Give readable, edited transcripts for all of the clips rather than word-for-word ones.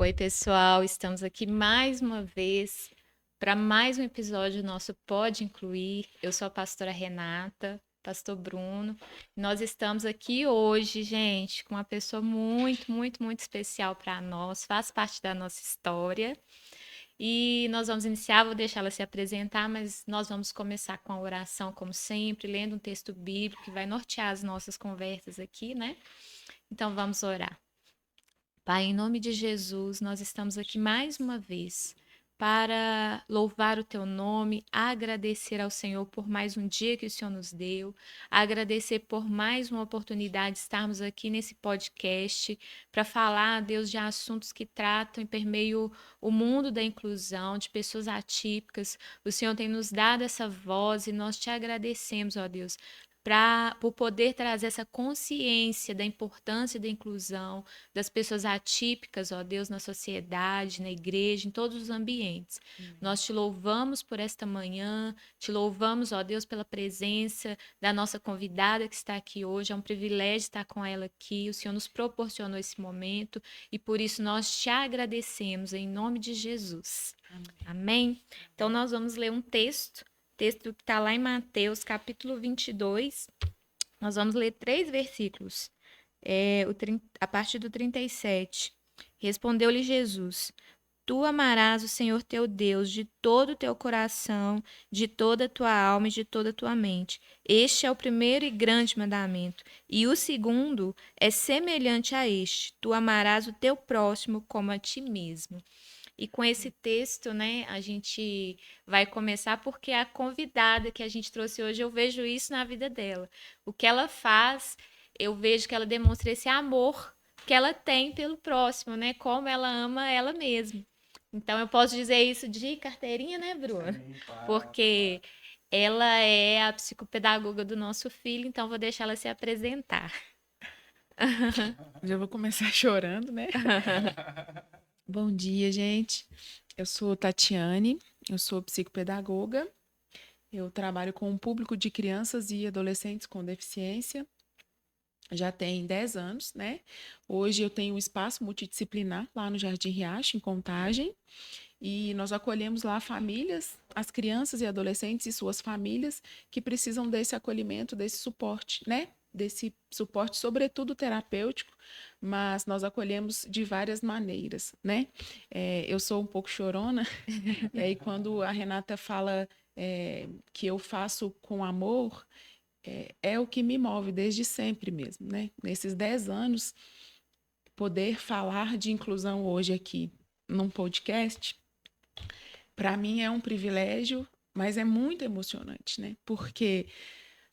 Oi, pessoal, estamos aqui mais uma vez para mais um episódio do nosso Pode Incluir. Eu sou a pastora Renata, pastor Bruno. Nós estamos aqui hoje, gente, com uma pessoa muito especial para nós, faz parte da nossa história. E nós vamos iniciar, vou deixar ela se apresentar, mas nós vamos começar com a oração, como sempre, lendo um texto bíblico que vai nortear as nossas conversas aqui, né? Então vamos orar. Pai, em nome de Jesus, nós estamos aqui mais uma vez para louvar o teu nome, agradecer ao Senhor por mais um dia que o Senhor nos deu, agradecer por mais uma oportunidade de estarmos aqui nesse podcast para falar, Deus, de assuntos que tratam e permeio o mundo da inclusão, de pessoas atípicas. O Senhor tem nos dado essa voz e nós te agradecemos, ó Deus, por poder trazer essa consciência da importância da inclusão das pessoas atípicas, ó Deus, na sociedade, na igreja, em todos os ambientes. Nós te louvamos por esta manhã, te louvamos, ó Deus, pela presença da nossa convidada que está aqui hoje. É um privilégio estar com ela aqui. O Senhor nos proporcionou esse momento e por isso nós te agradecemos em nome de Jesus. Amém? Então nós vamos ler um texto que está lá em Mateus, capítulo 22. Nós vamos ler 3 versículos a partir do 37. Respondeu-lhe Jesus: Tu amarás o Senhor teu Deus de todo o teu coração, de toda a tua alma e de toda a tua mente. Este é o primeiro e grande mandamento. E o segundo é semelhante a este: Tu amarás o teu próximo como a ti mesmo. E com esse texto, né, a gente vai começar porque a convidada que a gente trouxe hoje, eu vejo isso na vida dela. O que ela faz, eu vejo que ela demonstra esse amor que ela tem pelo próximo, né? Como ela ama ela mesma. Então eu posso dizer isso de carteirinha, né, Bruno? Sim, claro, Porque claro. ela é a psicopedagoga do nosso filho, então vou deixar ela se apresentar. Já vou começar chorando, né? Bom dia, gente. Eu sou Tatiane, eu sou psicopedagoga. Eu trabalho com o público de crianças e adolescentes com deficiência. Já tem 10 anos, né? Hoje eu tenho um espaço multidisciplinar lá no Jardim Riacho, em Contagem. E nós acolhemos lá famílias, as crianças e adolescentes e suas famílias que precisam desse acolhimento, desse suporte, né? Desse suporte, sobretudo terapêutico, mas nós acolhemos de várias maneiras, né? Eu sou um pouco chorona, e aí quando a Renata fala que eu faço com amor, é o que me move desde sempre mesmo, né? Nesses 10 anos, poder falar de inclusão hoje aqui num podcast para mim é um privilégio, mas é muito emocionante, né? Porque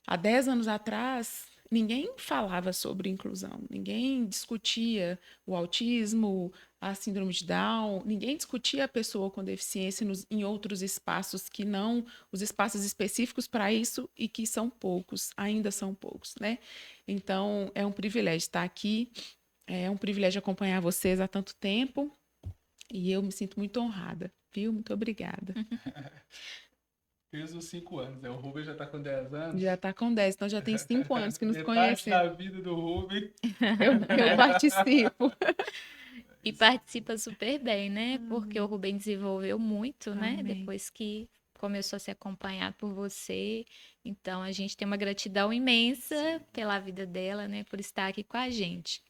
há 10 anos atrás, ninguém falava sobre inclusão, ninguém discutia o autismo, a síndrome de Down, ninguém discutia a pessoa com deficiência em outros espaços que não os espaços específicos para isso e que são poucos, ainda são poucos, né? Então, é um privilégio estar aqui, é um privilégio acompanhar vocês há tanto tempo e eu me sinto muito honrada, viu? Muito obrigada. Fez os 5 anos, né? O Rubem já tá com 10 anos. Já está com 10, então já tem 5 anos que nos Metade da conhecemos. vida do Rubem. Eu participo. E participa super bem, né? Porque o Rubem desenvolveu muito, né? Amém. Depois que começou a ser acompanhado por você. Então a gente tem uma gratidão imensa pela vida dela, né? Por estar aqui com a gente.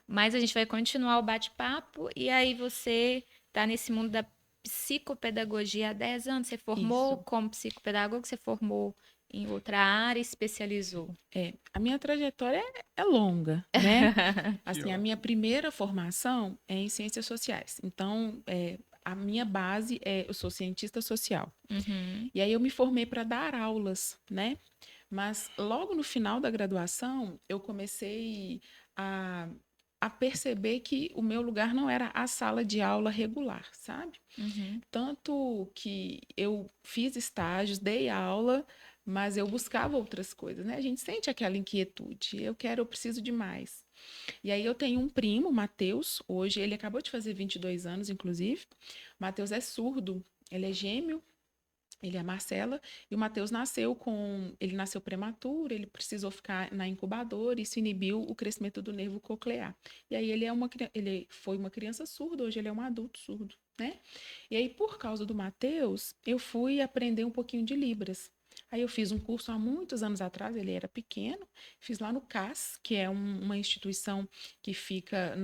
Mas a gente vai continuar o bate-papo e aí você tá nesse mundo da psicopedagogia há 10 anos. Você formou Isso. como psicopedagogo, você formou em outra área, especializou. A minha trajetória é longa, né? Que Assim, a minha ótimo. primeira formação é em ciências sociais. Então, a minha base eu sou cientista social. Uhum. E aí eu me formei para dar aulas, né? Mas logo no final da graduação, eu comecei a, a perceber que o meu lugar não era a sala de aula regular, sabe? Uhum. Tanto que eu fiz estágios, dei aula, mas eu buscava outras coisas, né? A gente sente aquela inquietude. Eu preciso de mais. E aí eu tenho um primo, Matheus, hoje ele acabou de fazer 22 anos, inclusive. Matheus é surdo, ele é gêmeo Ele é a Marcela, e o Matheus ele nasceu prematuro, ele precisou ficar na incubadora, e isso inibiu o crescimento do nervo coclear. E aí ele foi uma criança surda, hoje ele é um adulto surdo, né? E aí, por causa do Matheus, eu fui aprender um pouquinho de Libras. Aí eu fiz um curso há muitos anos atrás, ele era pequeno, fiz lá no CAS, que é uma instituição que fica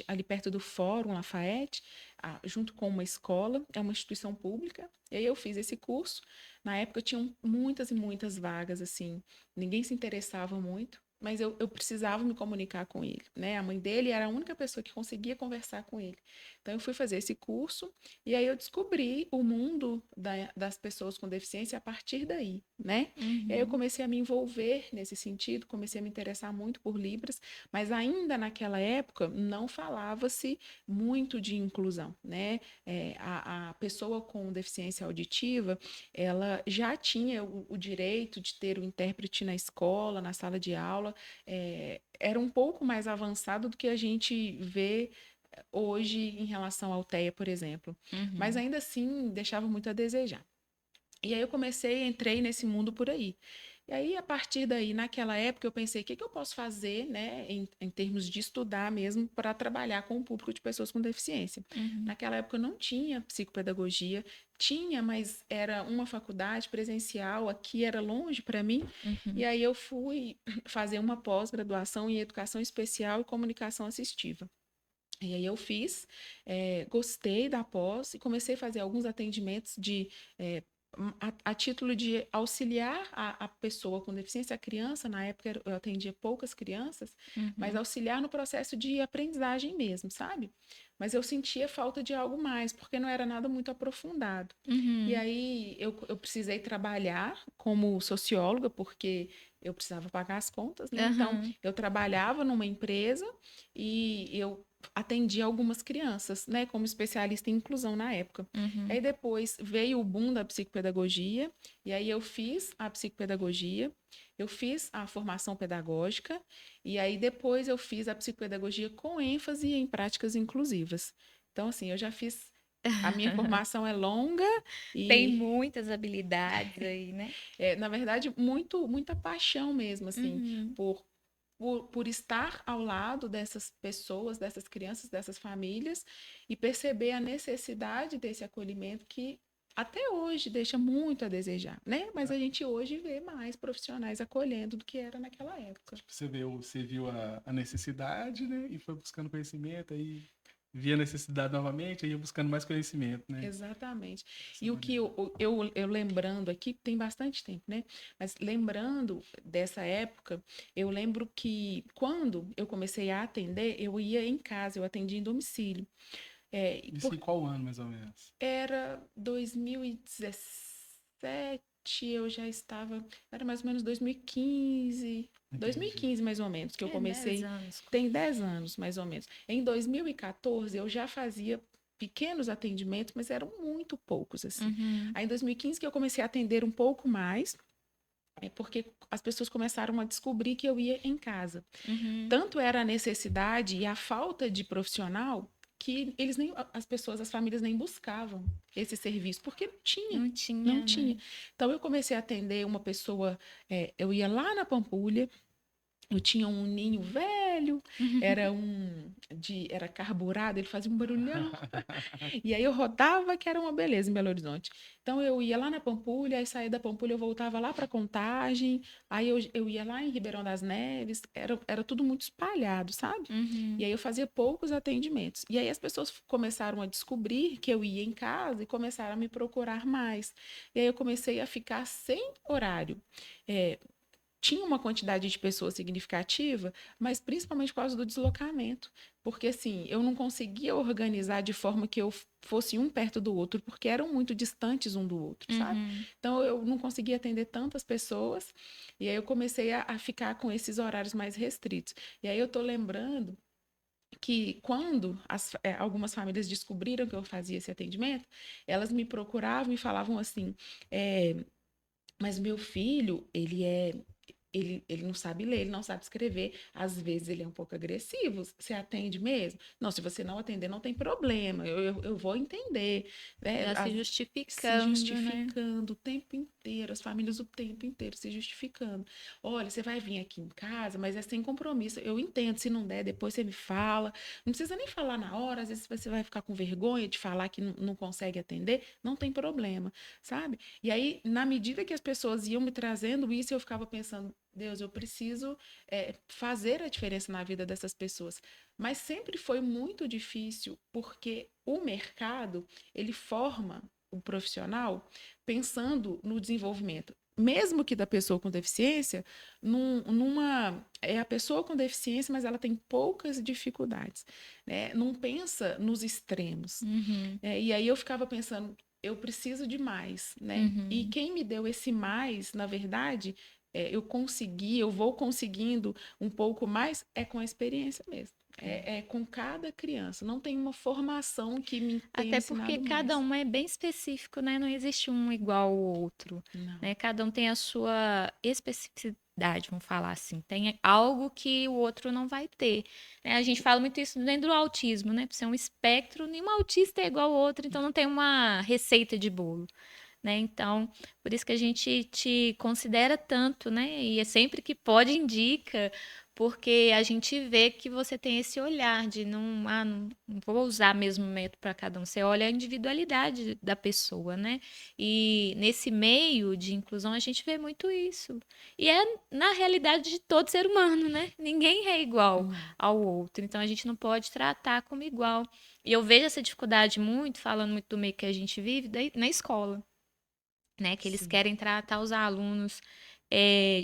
ali perto do Fórum Lafayette, junto com uma escola, é uma instituição pública. E aí eu fiz esse curso. Na época tinham muitas e muitas vagas, assim, ninguém se interessava muito, mas eu precisava me comunicar com ele, né? A mãe dele era a única pessoa que conseguia conversar com ele. Então eu fui fazer esse curso e aí eu descobri o mundo das pessoas com deficiência a partir daí, né? E aí eu Uhum. comecei a me envolver nesse sentido, comecei a me interessar muito por Libras, mas ainda naquela época não falava-se muito de inclusão, né? A pessoa com deficiência auditiva, ela já tinha o direito de ter o intérprete na escola, na sala de aula, era um pouco mais avançado do que a gente vê hoje em relação ao TEA, por exemplo. Mas Uhum. ainda assim deixava muito a desejar. E aí eu entrei nesse mundo por aí. E aí, a partir daí, naquela época, eu pensei, o que eu posso fazer, né, em termos de estudar mesmo, para trabalhar com o público de pessoas com deficiência. Uhum. Naquela época, eu não tinha psicopedagogia, tinha, mas era uma faculdade presencial, aqui era longe para mim, e Uhum. aí eu fui fazer uma pós-graduação em Educação Especial e Comunicação Assistiva. E aí eu fiz, gostei da pós e comecei a fazer alguns atendimentos a título de auxiliar a pessoa com deficiência, a criança, na época eu atendia poucas crianças, mas Uhum. auxiliar no processo de aprendizagem mesmo, sabe? Mas eu sentia falta de algo mais, porque não era nada muito aprofundado. E Uhum. aí eu precisei trabalhar como socióloga, porque eu precisava pagar as contas, né? Então, Aham. eu trabalhava numa empresa e eu atendia algumas crianças, né, como especialista em inclusão na época. Uhum. Aí depois veio o boom da psicopedagogia, e aí eu fiz a psicopedagogia, eu fiz a formação pedagógica, e aí depois eu fiz a psicopedagogia com ênfase em práticas inclusivas. Então, assim, eu já fiz. A minha formação é longa Tem e, muitas habilidades aí, né? na verdade, muita paixão mesmo, assim, Uhum. por por estar ao lado dessas pessoas, dessas crianças, dessas famílias e perceber a necessidade desse acolhimento que até hoje deixa muito a desejar, né? Mas a gente hoje vê mais profissionais acolhendo do que era naquela época. Tipo, você viu a necessidade, né? E foi buscando conhecimento, aí via a necessidade novamente, aí ia buscando mais conhecimento, né? Exatamente. Dessa E o que maneira. eu lembrando aqui, tem bastante tempo, né? Mas lembrando dessa época, eu lembro que quando eu comecei a atender, eu ia em casa, eu atendia em domicílio. Isso em qual ano, mais ou menos? Era 2017, eu já estava. Era mais ou menos 2015. Entendi. 2015, mais ou menos, que eu 10 comecei. anos. Tem 10 anos, mais ou menos. Em 2014, eu já fazia pequenos atendimentos, mas eram muito poucos, assim. Uhum. Aí, em 2015, que eu comecei a atender um pouco mais, porque as pessoas começaram a descobrir que eu ia em casa. Uhum. Tanto era a necessidade e a falta de profissional que as pessoas, as famílias nem buscavam esse serviço, porque não tinha, Não não tinha, tinha. né? Então eu comecei a atender uma pessoa, eu ia lá na Pampulha, eu tinha um ninho velho, era carburado, ele fazia um barulhão. E aí eu rodava, que era uma beleza em Belo Horizonte. Então eu ia lá na Pampulha, aí saía da Pampulha, eu voltava lá para Contagem, aí eu ia lá em Ribeirão das Neves, era tudo muito espalhado, sabe? E Uhum. aí eu fazia poucos atendimentos. E aí as pessoas começaram a descobrir que eu ia em casa e começaram a me procurar mais. E aí eu comecei a ficar sem horário. É, tinha uma quantidade de pessoas significativa, mas principalmente por causa do deslocamento. Porque, assim, eu não conseguia organizar de forma que eu fosse um perto do outro, porque eram muito distantes um do outro, sabe? Uhum. Então, eu não conseguia atender tantas pessoas, e aí eu comecei a ficar com esses horários mais restritos. E aí eu tô lembrando que quando algumas famílias descobriram que eu fazia esse atendimento, elas me procuravam e falavam assim, mas meu filho, ele não sabe ler, ele não sabe escrever, às vezes ele é um pouco agressivo. Você atende mesmo? Não, se você não atender, não tem problema, eu vou entender. Né? Já se Se justificando, né? justificando o tempo inteiro, as famílias o tempo inteiro se justificando. Olha, você vai vir aqui em casa, mas é sem compromisso. Eu entendo, se não der, depois você me fala. Não precisa nem falar na hora, às vezes você vai ficar com vergonha de falar que não consegue atender, não tem problema, sabe? E aí, na medida que as pessoas iam me trazendo isso, eu ficava pensando, Deus, eu preciso fazer a diferença na vida dessas pessoas. Mas sempre foi muito difícil, porque o mercado, ele forma o profissional pensando no desenvolvimento. Mesmo que da pessoa com deficiência, é a pessoa com deficiência, mas ela tem poucas dificuldades, né? Não pensa nos extremos. Uhum, E aí eu ficava pensando, eu preciso de mais, né? E uhum. quem me deu esse mais, na verdade, eu vou conseguindo um pouco mais, é com a experiência mesmo. É com cada criança. Não tem uma formação que me tenha Até porque ensinado cada mais. um é bem específico, né? Não existe um igual ao outro, Não. né? Cada um tem a sua especificidade, vamos falar assim. Tem algo que o outro não vai ter, né? A gente fala muito isso dentro do autismo, né? Por ser um espectro, nenhum autista é igual ao outro, então não tem uma receita de bolo. Né? Então, por isso que a gente te considera tanto, né? E é sempre que pode indica, porque a gente vê que você tem esse olhar de não vou usar mesmo método para cada um. Você olha a individualidade da pessoa, né? E nesse meio de inclusão a gente vê muito isso. E é na realidade de todo ser humano, né? Ninguém é igual Não. ao outro, então a gente não pode tratar como igual. E eu vejo essa dificuldade muito, falando muito do meio que a gente vive, na escola, né? Que eles Sim. querem tratar os alunos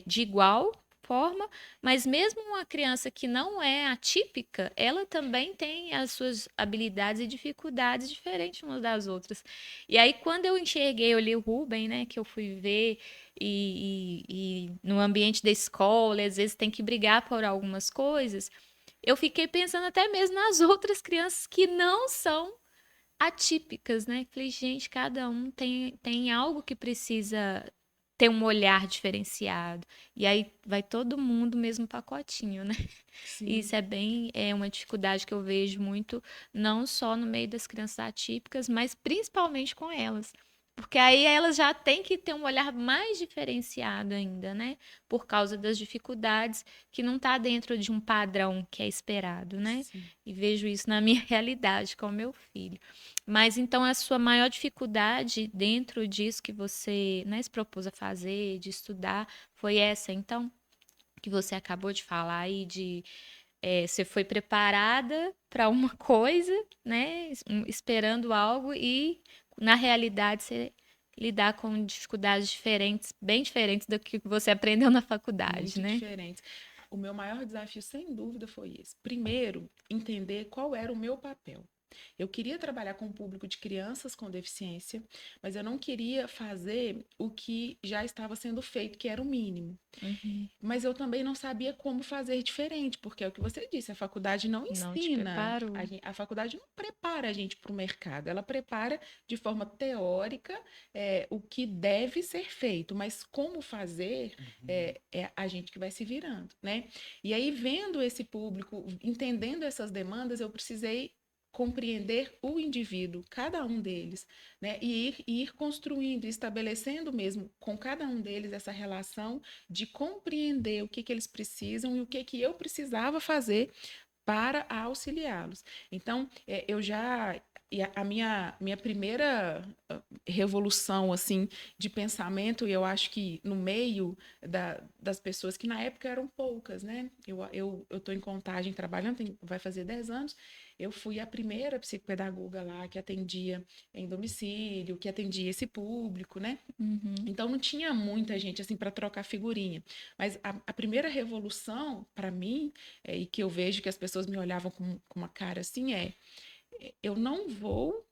de igual forma, mas mesmo uma criança que não é atípica, ela também tem as suas habilidades e dificuldades diferentes umas das outras. E aí, quando eu enxerguei, eu li o Ruben, né? Que eu fui ver e no ambiente da escola, às vezes tem que brigar por algumas coisas. Eu fiquei pensando até mesmo nas outras crianças que não são atípicas, né? Falei, gente, cada um tem algo que precisa ter um olhar diferenciado. E aí vai todo mundo no mesmo pacotinho, né? E Sim. isso é uma dificuldade que eu vejo muito, não só no meio das crianças atípicas, mas principalmente com elas. Porque aí elas já têm que ter um olhar mais diferenciado ainda, né? Por causa das dificuldades que não está dentro de um padrão que é esperado, né? Sim. E vejo isso na minha realidade com o meu filho. Mas então a sua maior dificuldade dentro disso que você, né, se propôs a fazer, de estudar, foi essa, então, que você acabou de falar aí de você foi preparada para uma coisa, né, esperando algo e na realidade você lidar com dificuldades diferentes, bem diferentes do que você aprendeu na faculdade, Muito né? diferentes. O meu maior desafio, sem dúvida, foi esse. Primeiro, entender qual era o meu papel. Eu queria trabalhar com o público de crianças com deficiência, mas eu não queria fazer o que já estava sendo feito, que era o mínimo. Uhum. Mas eu também não sabia como fazer diferente, porque é o que você disse, a faculdade não Não te ensina, preparou. a faculdade não prepara a gente para o mercado, ela prepara de forma teórica o que deve ser feito, mas como fazer é a gente que vai se virando, né? E aí, vendo esse público, entendendo essas demandas, eu precisei compreender o indivíduo, cada um deles, né? E ir construindo, estabelecendo mesmo com cada um deles essa relação de compreender o que eles precisam e o que eu precisava fazer para auxiliá-los. Então, eu já e a minha primeira revolução assim de pensamento, e eu acho que no meio das pessoas que na época eram poucas, né? Eu estou em Contagem trabalhando, vai fazer 10 anos. Eu fui a primeira psicopedagoga lá que atendia em domicílio, que atendia esse público, né? Uhum. Então não tinha muita gente assim para trocar figurinha. Mas a primeira revolução para mim, e que eu vejo que as pessoas me olhavam com uma cara assim, eu não vou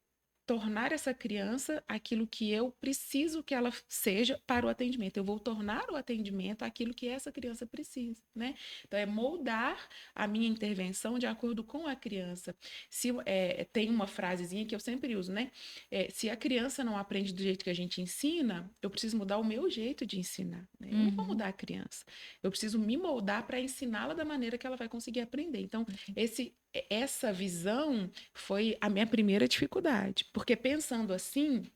tornar essa criança aquilo que eu preciso que ela seja para o atendimento. Eu vou tornar o atendimento aquilo que essa criança precisa, né? Então, é moldar a minha intervenção de acordo com a criança. Se tem uma frasezinha que eu sempre uso, né? Se a criança não aprende do jeito que a gente ensina, eu preciso mudar o meu jeito de ensinar, né? Eu não vou mudar a criança. Eu preciso me moldar para ensiná-la da maneira que ela vai conseguir aprender. Então, essa visão foi a minha primeira dificuldade, porque pensando assim,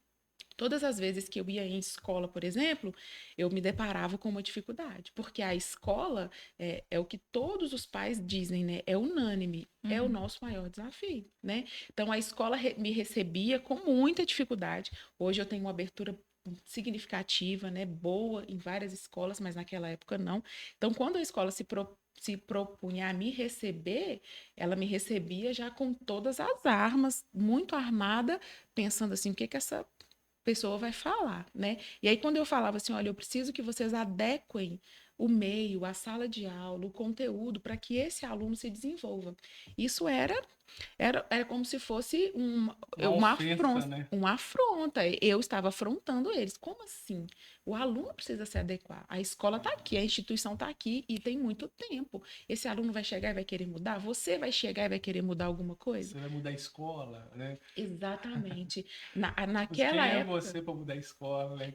todas as vezes que eu ia em escola, por exemplo, eu me deparava com uma dificuldade, porque a escola é o que todos os pais dizem, né? É unânime, é o nosso maior desafio, né? Então a escola me recebia com muita dificuldade. Hoje eu tenho uma abertura significativa, né? Boa em várias escolas, mas naquela época não. Então quando a escola se propunha a me receber, ela me recebia já com todas as armas, muito armada, pensando assim, o que que essa pessoa vai falar, né? E aí, quando eu falava assim, olha, eu preciso que vocês adequem o meio, a sala de aula, o conteúdo, para que esse aluno se desenvolva. Isso era como se fosse Uma ofensa, né? uma afronta. Eu estava afrontando eles. Como assim? O aluno precisa se adequar. A escola está aqui, a instituição está aqui e tem muito tempo. Esse aluno vai chegar e vai querer mudar? Você vai chegar e vai querer mudar alguma coisa? Você vai mudar a escola, né? Exatamente. Mas quem Naquela é época. você para mudar a escola, né?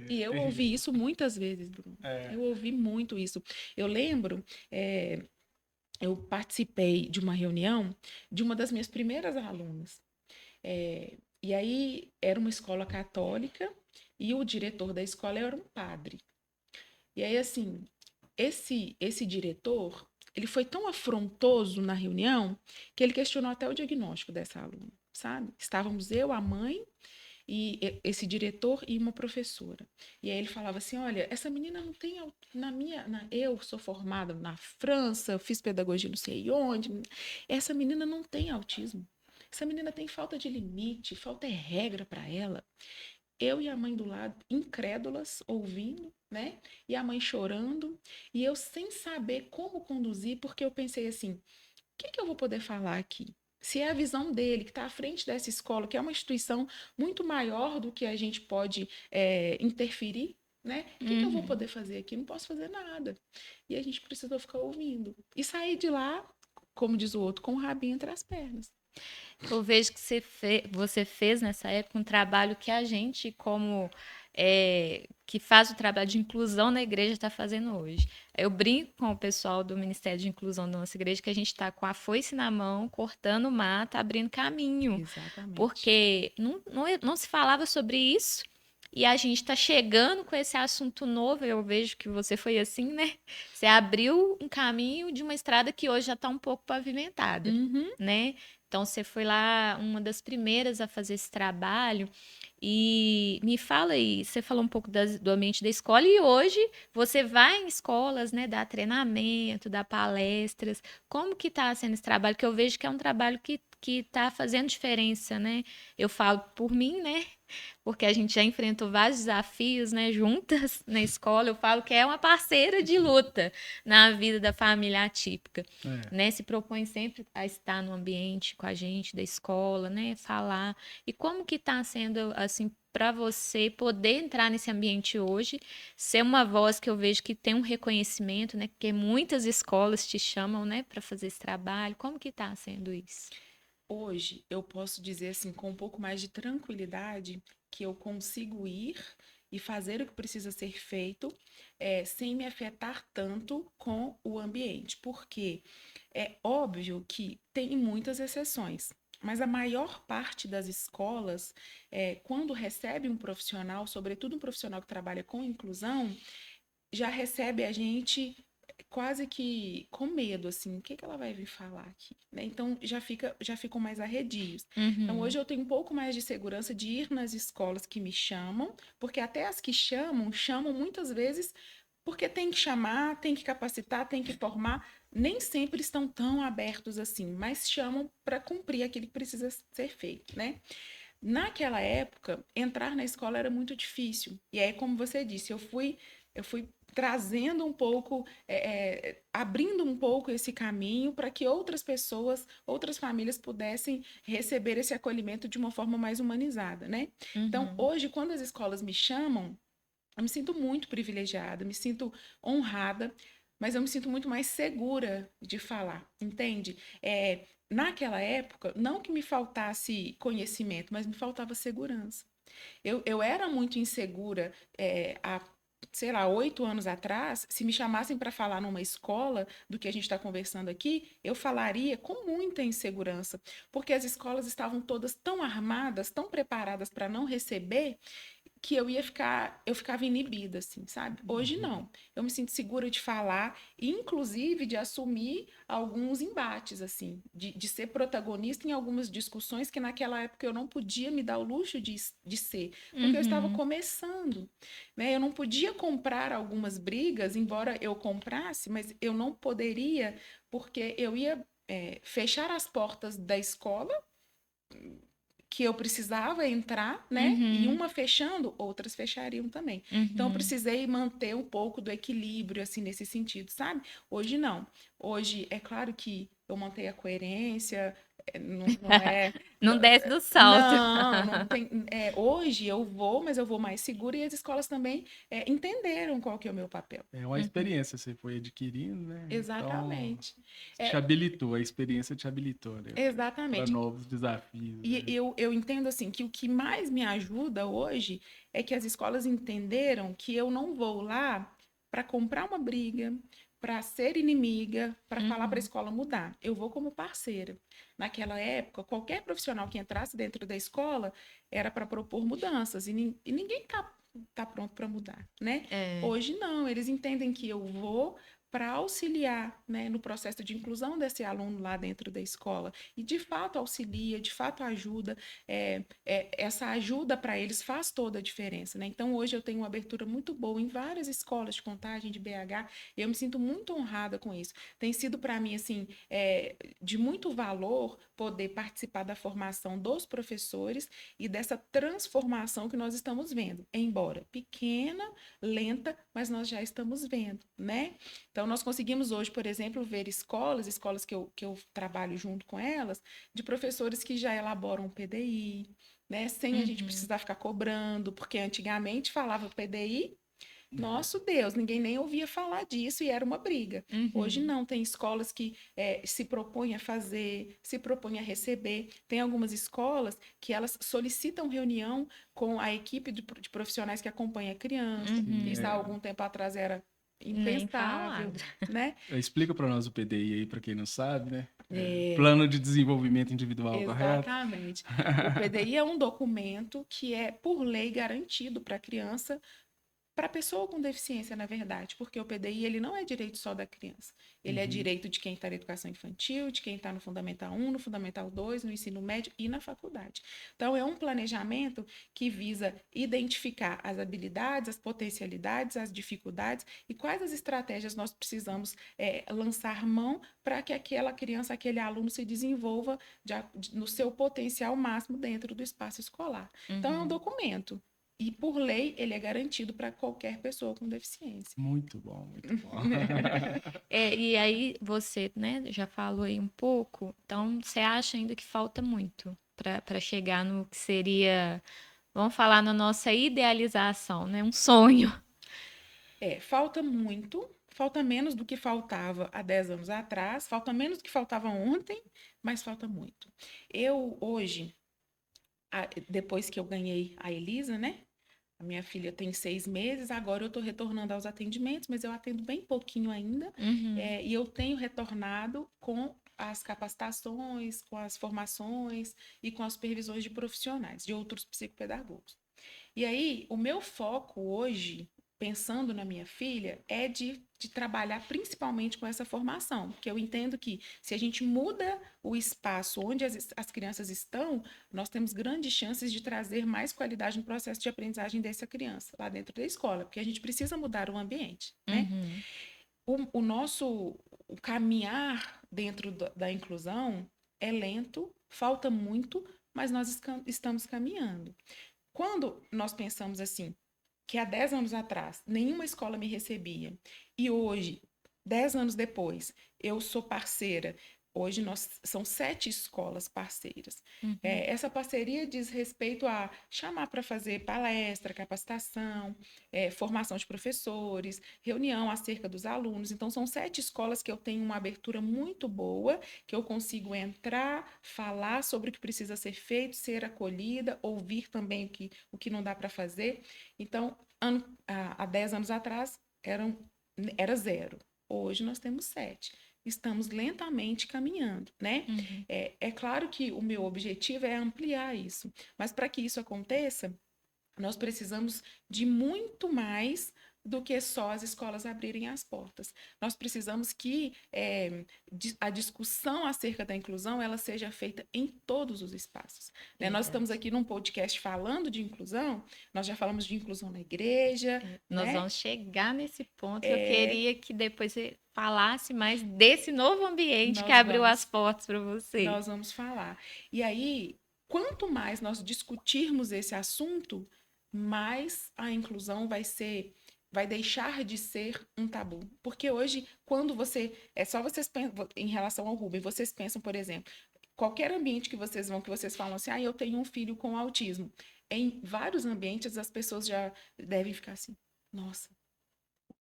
E eu ouvi Terrível. isso muitas vezes, Bruno. É. Eu ouvi muito isso. Eu lembro, eu participei de uma reunião de uma das minhas primeiras alunas. E aí era uma escola católica e o diretor da escola era um padre. E aí, assim, esse diretor, ele foi tão afrontoso na reunião que ele questionou até o diagnóstico dessa aluna, sabe? Estávamos eu, a mãe e esse diretor e uma professora. E aí ele falava assim, olha, essa menina não tem eu sou formada na França, eu fiz pedagogia não sei onde, essa menina não tem autismo. Essa menina tem falta de limite, falta é regra para ela. Eu e a mãe do lado, incrédulas, ouvindo, né? E a mãe chorando, e eu sem saber como conduzir, porque eu pensei assim, o que que eu vou poder falar aqui? Se é a visão dele, que está à frente dessa escola, que é uma instituição muito maior do que a gente pode interferir, né? O que que eu vou poder fazer aqui? Não posso fazer nada. E a gente precisou ficar ouvindo. E sair de lá, como diz o outro, com o rabinho entre as pernas. Eu vejo que você fez nessa época um trabalho que a gente, como que faz o trabalho de inclusão na igreja, está fazendo hoje. Eu brinco com o pessoal do Ministério de Inclusão da nossa igreja que a gente está com a foice na mão, cortando mato, abrindo caminho. Exatamente. Porque não se falava sobre isso. E a gente está chegando com esse assunto novo. Eu vejo que você foi assim, né? Você abriu um caminho de uma estrada que hoje já está um pouco pavimentada, né? Então, você foi lá uma das primeiras a fazer esse trabalho. E me fala aí, você falou um pouco do ambiente da escola e hoje você vai em escolas, né, dar treinamento, dar palestras. Como que está sendo esse trabalho? Que eu vejo que é um trabalho que está fazendo diferença, né? Eu falo por mim, né? Porque a gente já enfrentou vários desafios, né, juntas na escola. Eu falo que é uma parceira de luta na vida da família atípica, né? Se propõe sempre a estar no ambiente com a gente da escola, né, falar. E como que está sendo assim para você poder entrar nesse ambiente hoje, ser uma voz que eu vejo que tem um reconhecimento, né? Porque muitas escolas te chamam, né, para fazer esse trabalho. Como que está sendo isso? Hoje eu posso dizer assim com um pouco mais de tranquilidade que eu consigo ir e fazer o que precisa ser feito sem me afetar tanto com o ambiente, porque é óbvio que tem muitas exceções, mas a maior parte das escolas, quando recebe um profissional, sobretudo um profissional que trabalha com inclusão, já recebe a gente quase que com medo, assim, o que que ela vai vir falar aqui, né? Então já ficam mais arredios. Então hoje eu tenho um pouco mais de segurança de ir nas escolas que me chamam, porque até as que chamam muitas vezes porque tem que chamar, tem que capacitar, tem que formar, nem sempre estão tão abertos assim, mas chamam para cumprir aquilo que precisa ser feito, né? Naquela época, entrar na escola era muito difícil. E aí, como você disse, eu fui trazendo um pouco, abrindo um pouco esse caminho para que outras pessoas, outras famílias pudessem receber esse acolhimento de uma forma mais humanizada, né? Então, Uhum. hoje, quando as escolas me chamam, eu me sinto muito privilegiada, me sinto honrada, mas eu me sinto muito mais segura de falar, entende? Naquela época, não que me faltasse conhecimento, mas me faltava segurança. Eu era muito insegura há, sei lá, 8 anos atrás. Se me chamassem para falar numa escola do que a gente está conversando aqui, eu falaria com muita insegurança, porque as escolas estavam todas tão armadas, tão preparadas para não receber, que eu ficava inibida, assim, sabe? Hoje Uhum. não. Eu me sinto segura de falar, e inclusive de assumir alguns embates, assim, de ser protagonista em algumas discussões que naquela época eu não podia me dar o luxo de ser, porque eu estava Uhum. começando, né? Eu não podia comprar algumas brigas, embora eu comprasse, mas eu não poderia, porque eu ia, fechar as portas da escola que eu precisava entrar, né? E Uhum. uma fechando, outras fechariam também. Então, eu Uhum. precisei manter um pouco do equilíbrio, assim, nesse sentido, sabe? Hoje, não. Hoje, é claro que eu mantenho a coerência, não é... Não desce do salto. Não, não tem... hoje eu vou, mas eu vou mais segura, e as escolas também entenderam qual que é o meu papel. É uma Uhum. experiência que você foi adquirindo, né? Então, Exatamente. te É, habilitou, a experiência te habilitou, né? Para exatamente. novos desafios, E né? eu entendo assim que o que mais me ajuda hoje é que as escolas entenderam que eu não vou lá para comprar uma briga, para ser inimiga, para falar para a Uhum. escola mudar. Eu vou como parceira. Naquela época, qualquer profissional que entrasse dentro da escola era para propor mudanças, e ninguém tá pronto para mudar, né? É. Hoje não, eles entendem que eu vou para auxiliar, né, no processo de inclusão desse aluno lá dentro da escola, e de fato auxilia, de fato ajuda. Essa ajuda para eles faz toda a diferença, né? Então, hoje eu tenho uma abertura muito boa em várias escolas de Contagem, de BH, e eu me sinto muito honrada com isso. Tem sido para mim, assim, de muito valor poder participar da formação dos professores e dessa transformação que nós estamos vendo, embora pequena, lenta, mas nós já estamos vendo, né? Então, nós conseguimos hoje, por exemplo, ver escolas que eu trabalho junto com elas, de professores que já elaboram PDI, né? Sem a gente Uhum. precisar ficar cobrando, porque antigamente falava PDI, É. nosso Deus, ninguém nem ouvia falar disso e era uma briga. Hoje Uhum. não, tem escolas que se propõem a fazer, se propõem a receber. Tem algumas escolas que elas solicitam reunião com a equipe de profissionais que acompanha a criança. Sim, Uhum. Isso há algum tempo atrás era Nem falar. impensável, né? explica para nós o PDI aí, para quem não sabe, né? É, Plano de Desenvolvimento Individual, correto? exatamente. O PDI é um documento que é, por lei, garantido para a criança, para a pessoa com deficiência, na verdade, porque o PDI ele não é direito só da criança. Ele é Uhum. direito de quem está na educação infantil, de quem está no Fundamental 1, no Fundamental 2, no ensino médio e na faculdade. Então, é um planejamento que visa identificar as habilidades, as potencialidades, as dificuldades e quais as estratégias nós precisamos lançar mão para que aquela criança, aquele aluno se desenvolva no seu potencial máximo dentro do espaço escolar. Então, é um Uhum. documento. E, por lei, ele é garantido para qualquer pessoa com deficiência. Muito bom, muito bom. E aí você, né, já falou aí um pouco, então você acha ainda que falta muito para chegar no que seria, vamos falar na nossa idealização, né, um sonho. Falta muito, falta menos do que faltava há 10 anos atrás, falta menos do que faltava ontem, mas falta muito. Eu, hoje, depois que eu ganhei a Elisa, né? A minha filha tem 6 meses, agora eu estou retornando aos atendimentos, mas eu atendo bem pouquinho ainda, Uhum. e eu tenho retornado com as capacitações, com as formações e com as supervisões de profissionais, de outros psicopedagogos. E aí, o meu foco hoje, pensando na minha filha, é de trabalhar principalmente com essa formação, porque eu entendo que se a gente muda o espaço onde as crianças estão, nós temos grandes chances de trazer mais qualidade no processo de aprendizagem dessa criança lá dentro da escola, porque a gente precisa mudar o ambiente, né? Uhum. O caminhar dentro da inclusão é lento, falta muito, mas nós estamos caminhando. Quando nós pensamos assim, que há 10 anos atrás nenhuma escola me recebia, e hoje, 10 anos depois, eu sou parceira. Hoje são 7 escolas parceiras. Uhum. Essa parceria diz respeito a chamar para fazer palestra, capacitação, formação de professores, reunião acerca dos alunos. Então, são 7 escolas que eu tenho uma abertura muito boa, que eu consigo entrar, falar sobre o que precisa ser feito, ser acolhida, ouvir também o que não dá para fazer. Então, há 10 anos atrás, era 0. Hoje nós temos 7. Estamos lentamente caminhando, né? Uhum. É claro que o meu objetivo é ampliar isso, mas para que isso aconteça, nós precisamos de muito mais do que só as escolas abrirem as portas. Nós precisamos que a discussão acerca da inclusão ela seja feita em todos os espaços. Né? Nós estamos aqui num podcast falando de inclusão, nós já falamos de inclusão na igreja. Nós né? vamos chegar nesse ponto. Eu queria que depois você falasse mais desse novo ambiente que abriu as portas para você. Nós vamos falar. E aí, quanto mais nós discutirmos esse assunto, mais a inclusão vai deixar de ser um tabu. Porque hoje, quando é só vocês pensam, em relação ao Rubem, vocês pensam, por exemplo, qualquer ambiente que vocês vão, que vocês falam assim, eu tenho um filho com autismo. Em vários ambientes, as pessoas já devem ficar assim, nossa,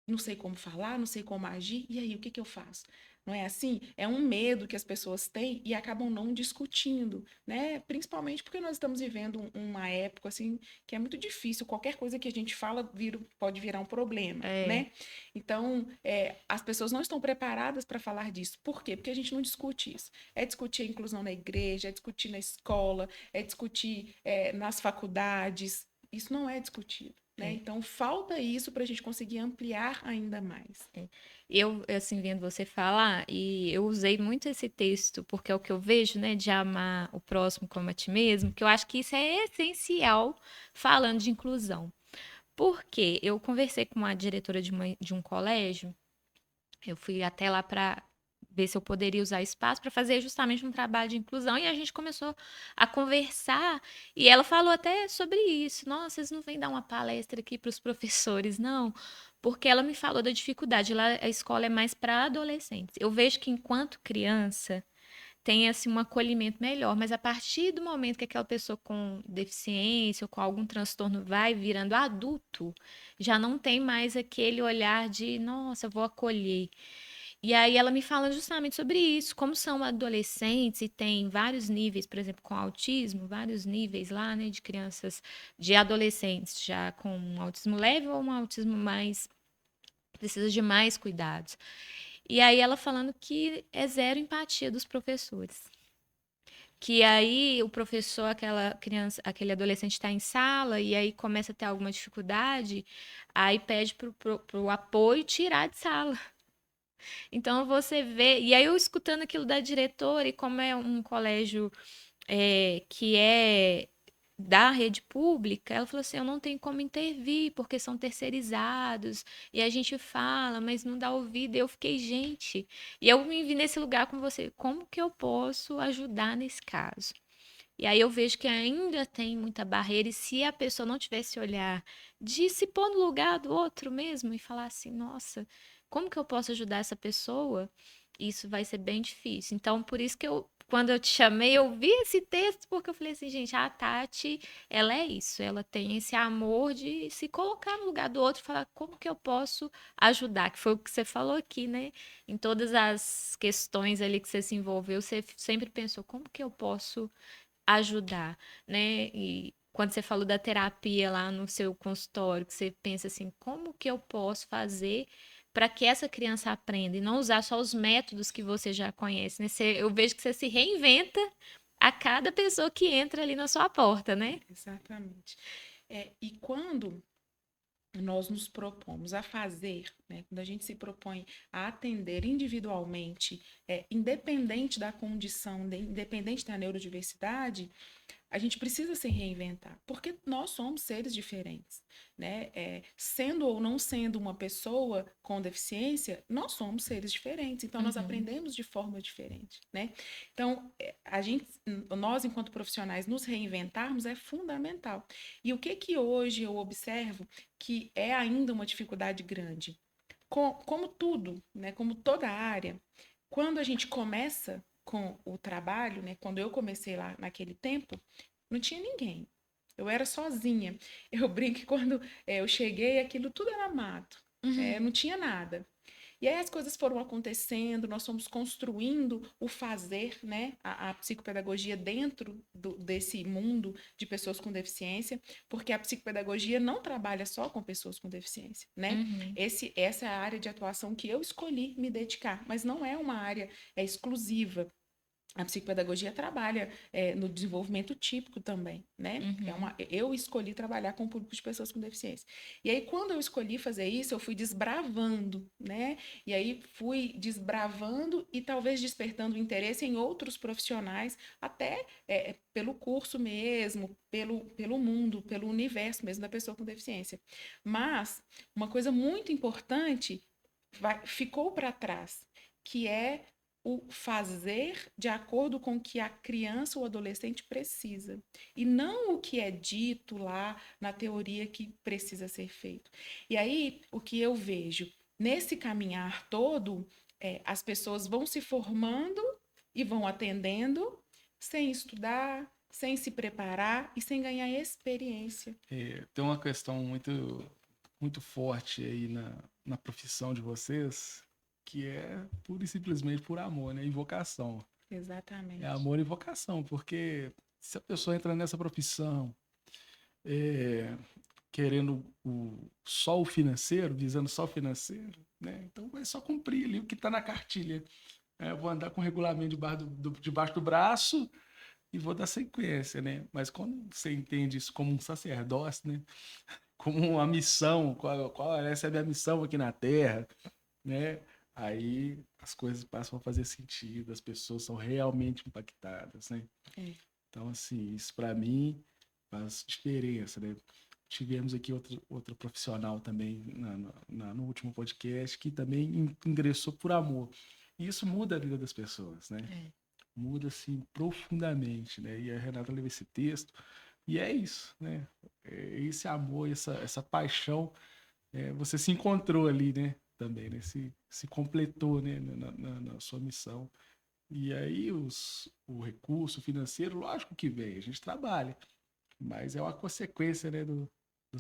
não sei como falar, não sei como agir, e aí, o que eu faço? Não é assim? É um medo que as pessoas têm e acabam não discutindo, né? Principalmente porque nós estamos vivendo uma época, assim, que é muito difícil. Qualquer coisa que a gente fala pode virar um problema, né? Então, as pessoas não estão preparadas para falar disso. Por quê? Porque a gente não discute isso. É discutir a inclusão na igreja, é discutir na escola, é discutir nas faculdades. Isso não é discutido. Né? Então, falta isso para a gente conseguir ampliar ainda mais. Eu, assim, vendo você falar, e eu usei muito esse texto, porque é o que eu vejo, né, de amar o próximo como a ti mesmo, que eu acho que isso é essencial falando de inclusão. Porque eu conversei com uma diretora de um colégio, eu fui até lá para ver se eu poderia usar espaço para fazer justamente um trabalho de inclusão. E a gente começou a conversar e ela falou até sobre isso. Nossa, vocês não vêm dar uma palestra aqui para os professores, não? Porque ela me falou da dificuldade. Lá a escola é mais para adolescentes. Eu vejo que enquanto criança tem assim um acolhimento melhor, mas a partir do momento que aquela pessoa com deficiência ou com algum transtorno vai virando adulto, já não tem mais aquele olhar de, nossa, eu vou acolher. E aí ela me fala justamente sobre isso, como são adolescentes e tem vários níveis, por exemplo, com autismo, vários níveis lá, né, de crianças, de adolescentes já com um autismo leve ou um autismo mais precisa de mais cuidados. E aí ela falando que é zero empatia dos professores. Que aí o professor, aquela criança, aquele adolescente está em sala e aí começa a ter alguma dificuldade, aí pede pro apoio tirar de sala. Então você vê, e aí eu escutando aquilo da diretora e como é um colégio que é da rede pública, ela falou assim, eu não tenho como intervir porque são terceirizados e a gente fala, mas não dá ouvido. E eu fiquei, gente, e eu me vi nesse lugar com você, como que eu posso ajudar nesse caso? E aí eu vejo que ainda tem muita barreira e se a pessoa não tivesse olhar de se pôr no lugar do outro mesmo e falar assim, nossa, como que eu posso ajudar essa pessoa? Isso vai ser bem difícil. Então, por isso que quando eu te chamei, eu vi esse texto, porque eu falei assim, gente, a Tati, ela é isso, ela tem esse amor de se colocar no lugar do outro e falar como que eu posso ajudar, que foi o que você falou aqui, né? Em todas as questões ali que você se envolveu, você sempre pensou como que eu posso ajudar, né? E quando você falou da terapia lá no seu consultório, que você pensa assim, como que eu posso fazer para que essa criança aprenda e não usar só os métodos que você já conhece, né? Eu vejo que você se reinventa a cada pessoa que entra ali na sua porta, né? Exatamente. E quando nós nos propomos a fazer, né, quando a gente se propõe a atender individualmente, independente da condição, independente da neurodiversidade, a gente precisa se reinventar, porque nós somos seres diferentes, né? Sendo ou não sendo uma pessoa com deficiência, nós somos seres diferentes, então nós aprendemos de forma diferente, né? Então, nós, enquanto profissionais, nos reinventarmos é fundamental. E o que hoje eu observo que é ainda uma dificuldade grande? Como tudo, né? Como toda área, quando a gente começa com o trabalho, né? Quando eu comecei lá naquele tempo, não tinha ninguém. Eu era sozinha. Eu brinco que quando eu cheguei, aquilo tudo era mato. Não tinha nada. E aí as coisas foram acontecendo, nós fomos construindo o fazer, né? A psicopedagogia dentro desse mundo de pessoas com deficiência, porque a psicopedagogia não trabalha só com pessoas com deficiência, né? Essa é a área de atuação que eu escolhi me dedicar, mas não é uma área exclusiva. A psicopedagogia trabalha no desenvolvimento típico também, né? Eu escolhi trabalhar com o público de pessoas com deficiência. E aí, quando eu escolhi fazer isso, eu fui desbravando, né? E aí fui desbravando e talvez despertando interesse em outros profissionais, até pelo curso mesmo, pelo mundo, pelo universo mesmo da pessoa com deficiência. Mas uma coisa muito importante ficou para trás, que é o fazer de acordo com o que a criança ou adolescente precisa. E não o que é dito lá na teoria que precisa ser feito. E aí, o que eu vejo nesse caminhar todo, as pessoas vão se formando e vão atendendo sem estudar, sem se preparar e sem ganhar experiência. Tem uma questão muito forte aí na profissão de vocês, que é pura e simplesmente por amor, né? E vocação. Exatamente. É amor e vocação, porque se a pessoa entra nessa profissão querendo só o financeiro, visando só o financeiro, né? Então vai só cumprir ali o que está na cartilha. Eu vou andar com o regulamento debaixo do braço e vou dar sequência, né? Mas quando você entende isso como um sacerdócio, né? Como uma missão, essa é a minha missão aqui na Terra, né? Aí as coisas passam a fazer sentido, as pessoas são realmente impactadas, né? Então, assim, isso para mim faz diferença, né? Tivemos aqui outro profissional também no último podcast que também ingressou por amor. E isso muda a vida das pessoas, né? Muda, assim, profundamente, né? E a Renata leu esse texto e é isso, né? Esse amor, essa paixão, você se encontrou ali, né? Também, né? Se completou, né? Na sua missão. E aí o recurso financeiro, lógico que vem, a gente trabalha, mas é uma consequência, né, do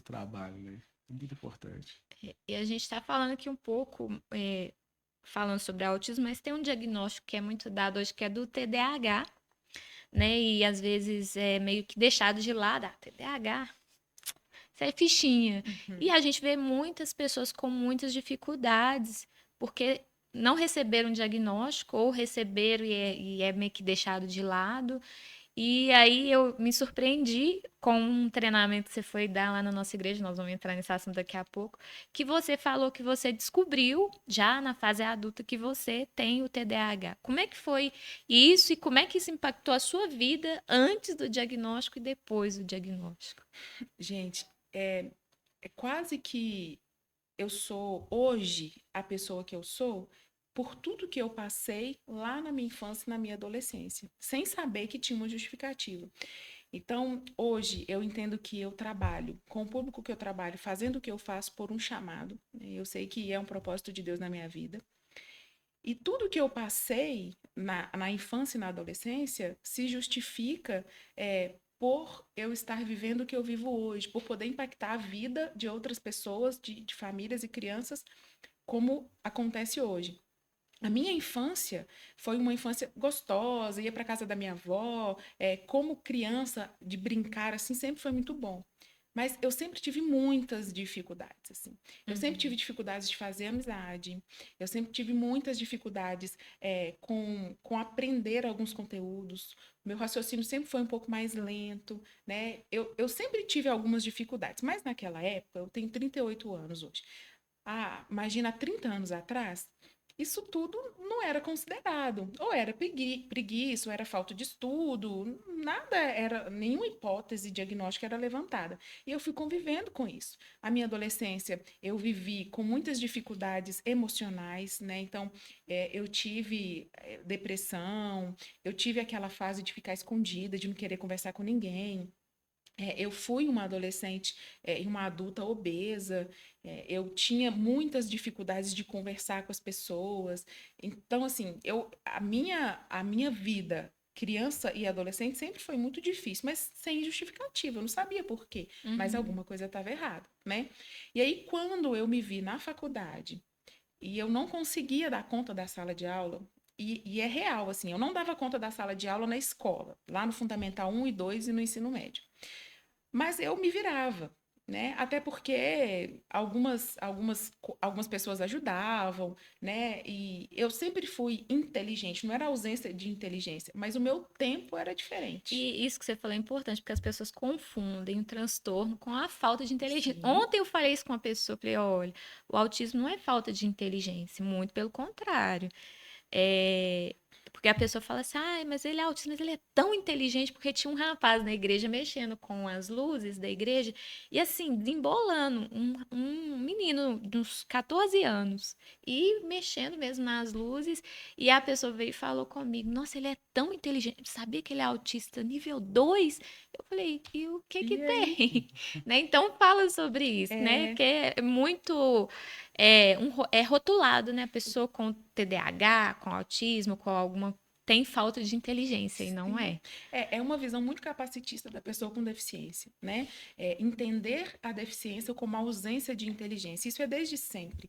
trabalho, né? É muito importante. E a gente está falando aqui um pouco, falando sobre autismo, mas tem um diagnóstico que é muito dado hoje, que é do TDAH, né? E às vezes é meio que deixado de lado, TDAH, isso é fichinha. E a gente vê muitas pessoas com muitas dificuldades, porque não receberam um diagnóstico, ou receberam e é meio que deixado de lado. E aí eu me surpreendi com um treinamento que você foi dar lá na nossa igreja, nós vamos entrar nesse assunto daqui a pouco, que você falou que você descobriu já na fase adulta que você tem o TDAH. Como é que foi isso e como é que isso impactou a sua vida antes do diagnóstico e depois do diagnóstico? Gente, é quase que eu sou hoje a pessoa que eu sou por tudo que eu passei lá na minha infância e na minha adolescência, sem saber que tinha uma justificativa. Então, hoje, eu entendo que eu trabalho com o público que eu trabalho, fazendo o que eu faço por um chamado, né? Eu sei que é um propósito de Deus na minha vida. E tudo que eu passei na infância e na adolescência se justifica por eu estar vivendo o que eu vivo hoje, por poder impactar a vida de outras pessoas, de famílias e crianças, como acontece hoje. A minha infância foi uma infância gostosa, ia para casa da minha avó, como criança, de brincar, assim, sempre foi muito bom. Mas eu sempre tive muitas dificuldades, assim. Eu sempre tive dificuldades de fazer amizade, eu sempre tive muitas dificuldades com aprender alguns conteúdos. Meu raciocínio sempre foi um pouco mais lento, né? Eu sempre tive algumas dificuldades, mas naquela época, eu tenho 38 anos hoje. Imagina, há 30 anos atrás, isso tudo não era considerado. Ou era preguiça, ou era falta de estudo, nada era, nenhuma hipótese diagnóstica era levantada. E eu fui convivendo com isso. A minha adolescência, eu vivi com muitas dificuldades emocionais, né? Então, eu tive depressão, eu tive aquela fase de ficar escondida, de não querer conversar com ninguém. Eu fui uma adolescente e uma adulta obesa, eu tinha muitas dificuldades de conversar com as pessoas. Então, assim, a minha vida, criança e adolescente, sempre foi muito difícil, mas sem justificativa, eu não sabia por quê, mas Uhum. alguma coisa estava errada, né? E aí, quando eu me vi na faculdade e eu não conseguia dar conta da sala de aula, e é real, assim, eu não dava conta da sala de aula na escola, lá no Fundamental 1 e 2 e no ensino médio. Mas eu me virava, né? Até porque algumas pessoas ajudavam, né? E eu sempre fui inteligente, não era ausência de inteligência, mas o meu tempo era diferente. E isso que você falou é importante, porque as pessoas confundem o transtorno com a falta de inteligência. Sim, Ontem eu falei isso com uma pessoa, falei, olha, o autismo não é falta de inteligência, muito pelo contrário. É, porque a pessoa fala assim, ah, mas ele é autista, mas ele é tão inteligente, porque tinha um rapaz na igreja mexendo com as luzes da igreja, e assim, desembolando, um menino de uns 14 anos, e mexendo mesmo nas luzes, e a pessoa veio e falou comigo, nossa, ele é tão inteligente, sabia que ele é autista nível 2? Eu falei, e o que que e aí? tem? Né? Então fala sobre isso, né? É, Que é muito é rotulado, né? A pessoa com TDAH, com autismo, com alguma. Tem falta de inteligência e não sim. é. É uma visão muito capacitista da pessoa com deficiência, né? Entender a deficiência como ausência de inteligência. Isso é desde sempre.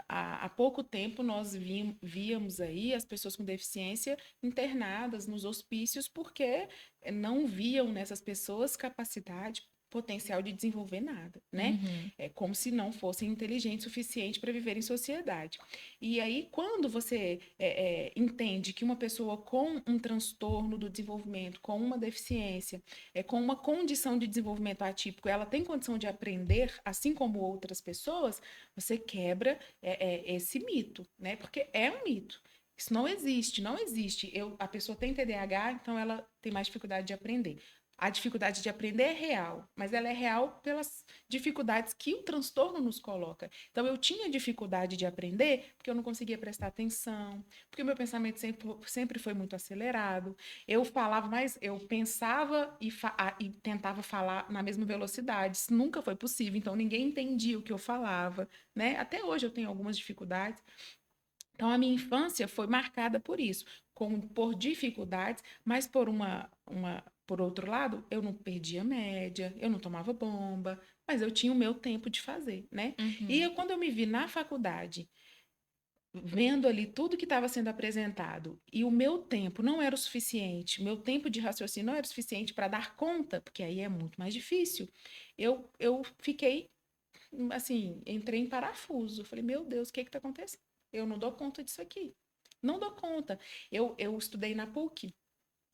Há pouco tempo, nós víamos aí as pessoas com deficiência internadas nos hospícios porque não viam nessas pessoas capacidade, potencial de desenvolver nada, né? Uhum. É como se não fossem inteligentes o suficiente para viver em sociedade. E aí, quando você entende que uma pessoa com um transtorno do desenvolvimento, com uma deficiência, com uma condição de desenvolvimento atípico, ela tem condição de aprender, assim como outras pessoas, você quebra esse mito, né? Porque é um mito. Isso não existe, não existe. A pessoa tem TDAH, então ela tem mais dificuldade de aprender. A dificuldade de aprender é real, mas ela é real pelas dificuldades que o transtorno nos coloca. Então, eu tinha dificuldade de aprender porque eu não conseguia prestar atenção, porque o meu pensamento sempre foi muito acelerado. Eu falava mais, eu pensava e tentava falar na mesma velocidade. Isso nunca foi possível, então ninguém entendia o que eu falava, né? Até hoje eu tenho algumas dificuldades. Então, a minha infância foi marcada por isso, por dificuldades, mas por outro lado, eu não perdia média, eu não tomava bomba, mas eu tinha o meu tempo de fazer, né? Uhum. Quando eu me vi na faculdade, vendo ali tudo que estava sendo apresentado, e o meu tempo não era o suficiente, meu tempo de raciocínio não era o suficiente para dar conta, porque aí é muito mais difícil, eu fiquei, assim, entrei em parafuso. Eu falei, meu Deus, o que está acontecendo? Eu não dou conta disso aqui. Não dou conta. Eu estudei na PUC,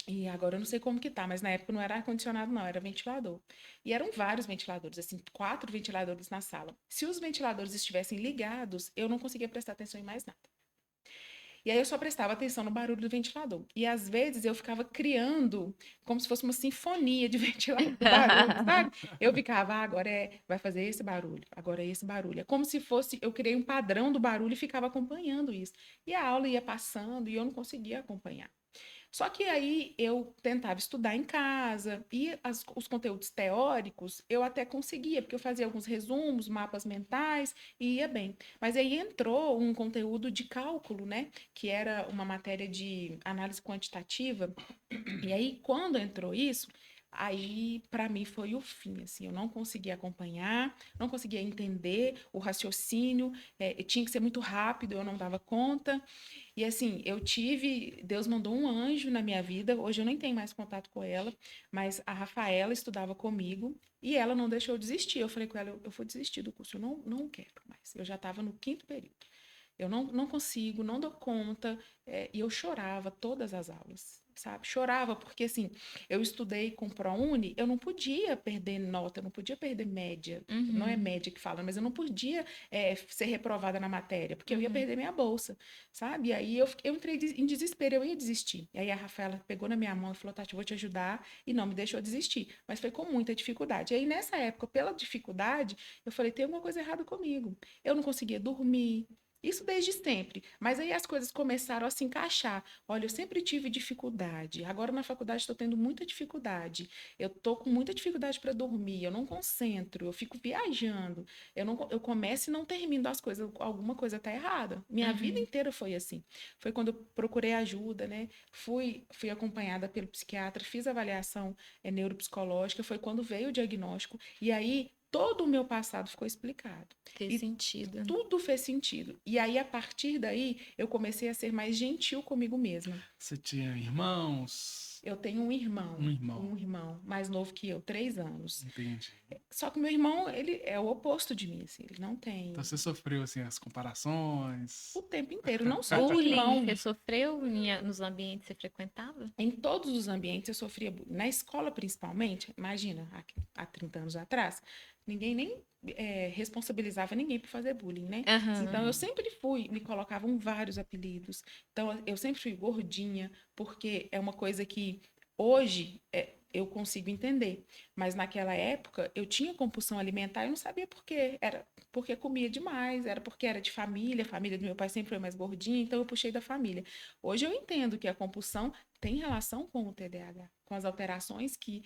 e agora eu não sei como que tá, mas na época não era ar-condicionado, não, era ventilador. E eram vários ventiladores, assim, 4 ventiladores na sala. Se os ventiladores estivessem ligados, eu não conseguia prestar atenção em mais nada. E aí eu só prestava atenção no barulho do ventilador. E às vezes eu ficava criando como se fosse uma sinfonia de ventilador, do barulho, sabe? Eu ficava, agora vai fazer esse barulho, agora é esse barulho. É como se fosse, eu criei um padrão do barulho e ficava acompanhando isso. E a aula ia passando e eu não conseguia acompanhar. Só que aí eu tentava estudar em casa e os conteúdos teóricos eu até conseguia, porque eu fazia alguns resumos, mapas mentais e ia bem. Mas aí entrou um conteúdo de cálculo, né? Que era uma matéria de análise quantitativa. E aí, quando entrou isso, aí para mim foi o fim, assim, eu não conseguia acompanhar, não conseguia entender o raciocínio, tinha que ser muito rápido, eu não dava conta. E assim, Deus mandou um anjo na minha vida, hoje eu nem tenho mais contato com ela, mas a Rafaela estudava comigo e ela não deixou eu desistir. Eu falei com ela, eu vou desistir do curso, eu não quero mais. Eu já estava no quinto período. Eu não consigo, não dou conta, e eu chorava todas as aulas. sabe? Chorava, porque assim, eu estudei com ProUni, eu não podia perder nota, eu não podia perder média. Não é média que fala, mas eu não podia ser reprovada na matéria, porque eu ia perder minha bolsa, sabe? E aí eu entrei em desespero, eu ia desistir. E aí a Rafaela pegou na minha mão e falou, Tati, eu vou te ajudar, e não me deixou desistir. Mas foi com muita dificuldade. E aí nessa época, pela dificuldade, eu falei, tem alguma coisa errada comigo. Eu não conseguia dormir, isso desde sempre. Mas aí as coisas começaram a se encaixar. Olha, eu sempre tive dificuldade. Agora na faculdade estou tendo muita dificuldade. Eu estou com muita dificuldade para dormir. Eu não concentro. Eu fico viajando. Eu começo e não termino as coisas. Alguma coisa está errada. Minha vida inteira foi assim. Foi quando eu procurei ajuda, né? Fui acompanhada pelo psiquiatra, fiz avaliação neuropsicológica. Foi quando veio o diagnóstico. E aí todo o meu passado ficou explicado. Fez sentido. Tudo fez sentido. E aí, a partir daí, eu comecei a ser mais gentil comigo mesma. Você tinha irmãos? Eu tenho um irmão. Um irmão. Um irmão mais novo que eu, 3 anos. Entendi. Só que o meu irmão, ele é o oposto de mim, assim, ele não tem... Então você sofreu, assim, as comparações? O tempo inteiro, não só com o Bullying, irmão. você sofreu nos ambientes que você frequentava? Em todos os ambientes eu sofria bullying. Na escola, principalmente, imagina, há 30 anos atrás, ninguém nem responsabilizava ninguém por fazer bullying, né? Então, eu sempre me colocavam vários apelidos. Então, eu sempre fui gordinha, porque é uma coisa que hoje eu consigo entender. Mas naquela época, eu tinha compulsão alimentar e não sabia por quê. Era porque comia demais, era porque era de família, a família do meu pai sempre foi mais gordinha, então eu puxei da família. Hoje eu entendo que a compulsão tem relação com o TDAH, com as alterações que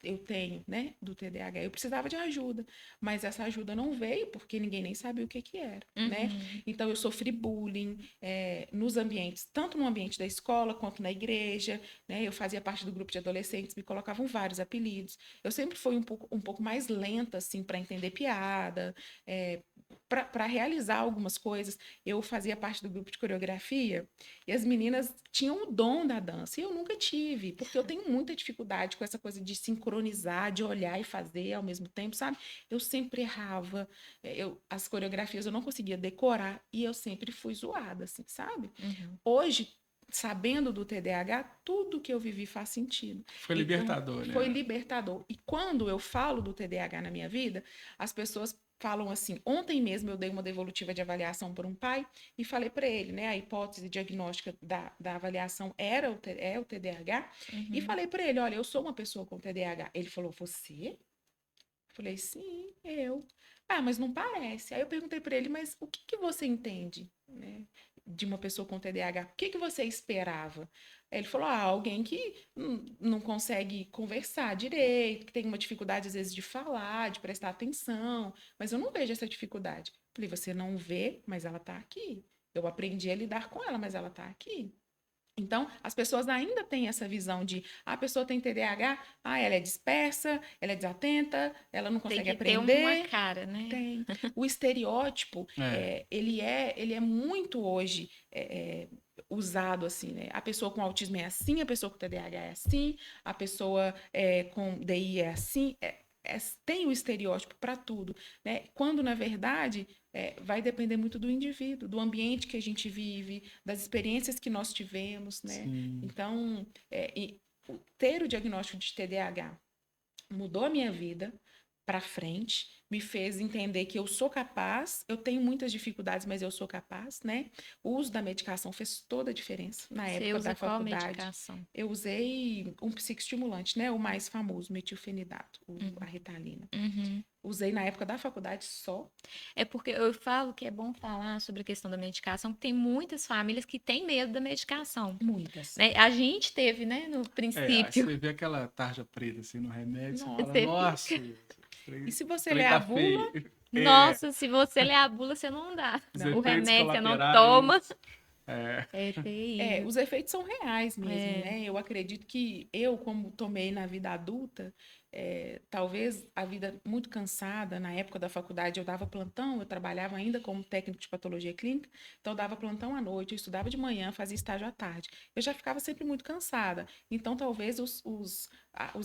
eu tenho, né, do TDAH. Eu precisava de ajuda, mas essa ajuda não veio porque ninguém nem sabia o que era, né? Então, eu sofri bullying nos ambientes, tanto no ambiente da escola quanto na igreja, né? Eu fazia parte do grupo de adolescentes, me colocavam vários apelidos. Eu sempre fui um pouco mais lenta, assim, para entender piada, para realizar algumas coisas. Eu fazia parte do grupo de coreografia e as meninas tinham o dom da dança e eu nunca tive, porque eu tenho muita dificuldade com essa coisa de sincronizar, de olhar e fazer ao mesmo tempo, sabe? Eu sempre errava, as coreografias eu não conseguia decorar e eu sempre fui zoada, assim, sabe? Hoje, sabendo do TDAH, tudo que eu vivi faz sentido. Foi libertador, né? Foi libertador. E quando eu falo do TDAH na minha vida, as pessoas falam assim, ontem mesmo eu dei uma devolutiva de avaliação para um pai e falei para ele, né, a hipótese diagnóstica da avaliação é o TDAH, e falei para ele, olha, eu sou uma pessoa com TDAH. Ele falou, você? Eu falei, sim, eu. Ah, mas não parece. Aí eu perguntei para ele, mas o que você entende, né, de uma pessoa com TDAH? O que você esperava? Ele falou, alguém que não consegue conversar direito, que tem uma dificuldade, às vezes, de falar, de prestar atenção, mas eu não vejo essa dificuldade. Falei, você não vê, mas ela está aqui. Eu aprendi a lidar com ela, mas ela está aqui. Então, as pessoas ainda têm essa visão de a pessoa tem TDAH, ela é dispersa, ela é desatenta, ela não consegue aprender. Tem uma cara, né? Tem. O estereótipo, ele é muito hoje usado assim, né? A pessoa com autismo é assim, a pessoa com TDAH é assim, a pessoa com DI é assim. Tem o estereótipo para tudo, né? Quando, na verdade, vai depender muito do indivíduo, do ambiente que a gente vive, das experiências que nós tivemos, né? Sim. Então, ter o diagnóstico de TDAH mudou a minha vida para frente, me fez entender que eu sou capaz, eu tenho muitas dificuldades, mas eu sou capaz, né? O uso da medicação fez toda a diferença na época da faculdade. Qual medicação? Eu usei um psicoestimulante, né? O mais famoso, metilfenidato, a Ritalina. Usei na época da faculdade só. É porque eu falo que é bom falar sobre a questão da medicação, que tem muitas famílias que têm medo da medicação. Muitas. Né? A gente teve, né, no princípio. Você vê aquela tarja preta assim no remédio, Nossa. você fala, nossa. E se você ler a bula... Nossa, se você ler a bula, você não dá. Não. O remédio você não toma. É terrível. Os efeitos são reais mesmo, né? Eu acredito que eu, como tomei na vida adulta, talvez a vida muito cansada, na época da faculdade eu dava plantão, eu trabalhava ainda como técnico de patologia clínica, então eu dava plantão à noite, eu estudava de manhã, fazia estágio à tarde. Eu já ficava sempre muito cansada, então talvez os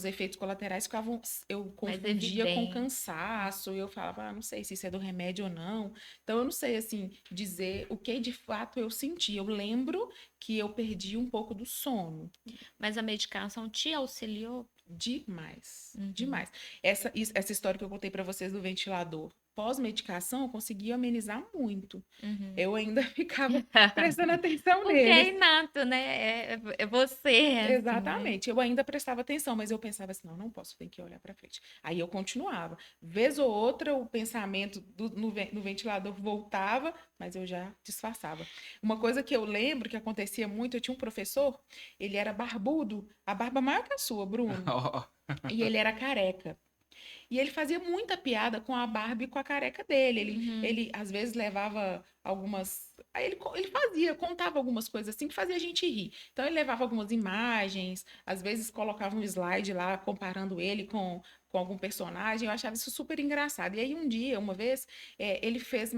efeitos colaterais ficavam, eu Mais confundia com evidente. cansaço, e eu falava, não sei se isso é do remédio ou não, então eu não sei, assim, dizer o que de fato eu senti. Eu lembro que eu perdi um pouco do sono. Mas a medicação te auxiliou? Demais, Uhum. demais. Essa história que eu contei para vocês do ventilador, pós-medicação, eu consegui amenizar muito. Uhum. Eu ainda ficava prestando atenção Porque é neles. inato, né? É você, é assim, né? Exatamente. Eu ainda prestava atenção, mas eu pensava assim, não, não posso, tem que olhar para frente. Aí eu continuava. Vez ou outra, o pensamento no ventilador voltava, mas eu já disfarçava. Uma coisa que eu lembro que acontecia muito, eu tinha um professor, ele era barbudo, a barba maior que a sua, Bruno, Ó, e ele era careca. E ele fazia muita piada com a Barbie e com a careca dele. Uhum. Ele às vezes levava algumas. Aí ele fazia, contava algumas coisas assim que fazia a gente rir. Então ele levava algumas imagens, às vezes colocava um slide lá comparando ele com algum personagem. Eu achava isso super engraçado. E aí um dia, uma vez, ele fez.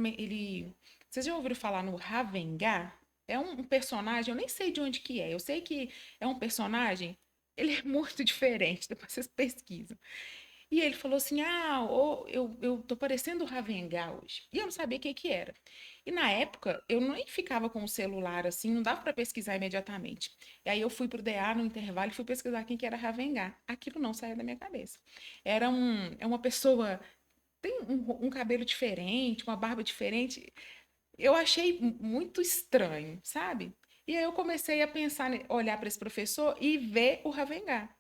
Vocês já ouviram falar no Ravengar? É um personagem, eu nem sei de onde que é. Eu sei que é um personagem. Ele é muito diferente, depois vocês pesquisam. E ele falou assim: Ah, eu tô parecendo o Ravengar hoje. E eu não sabia o que que era. E na época, eu nem ficava com o celular assim, não dava para pesquisar imediatamente. E aí eu fui pro DA no intervalo e fui pesquisar quem que era Ravengar. Aquilo não saía da minha cabeça. É uma pessoa, tem um cabelo diferente, uma barba diferente. Eu achei muito estranho, sabe? E aí eu comecei a pensar, olhar para esse professor e ver o Ravengar.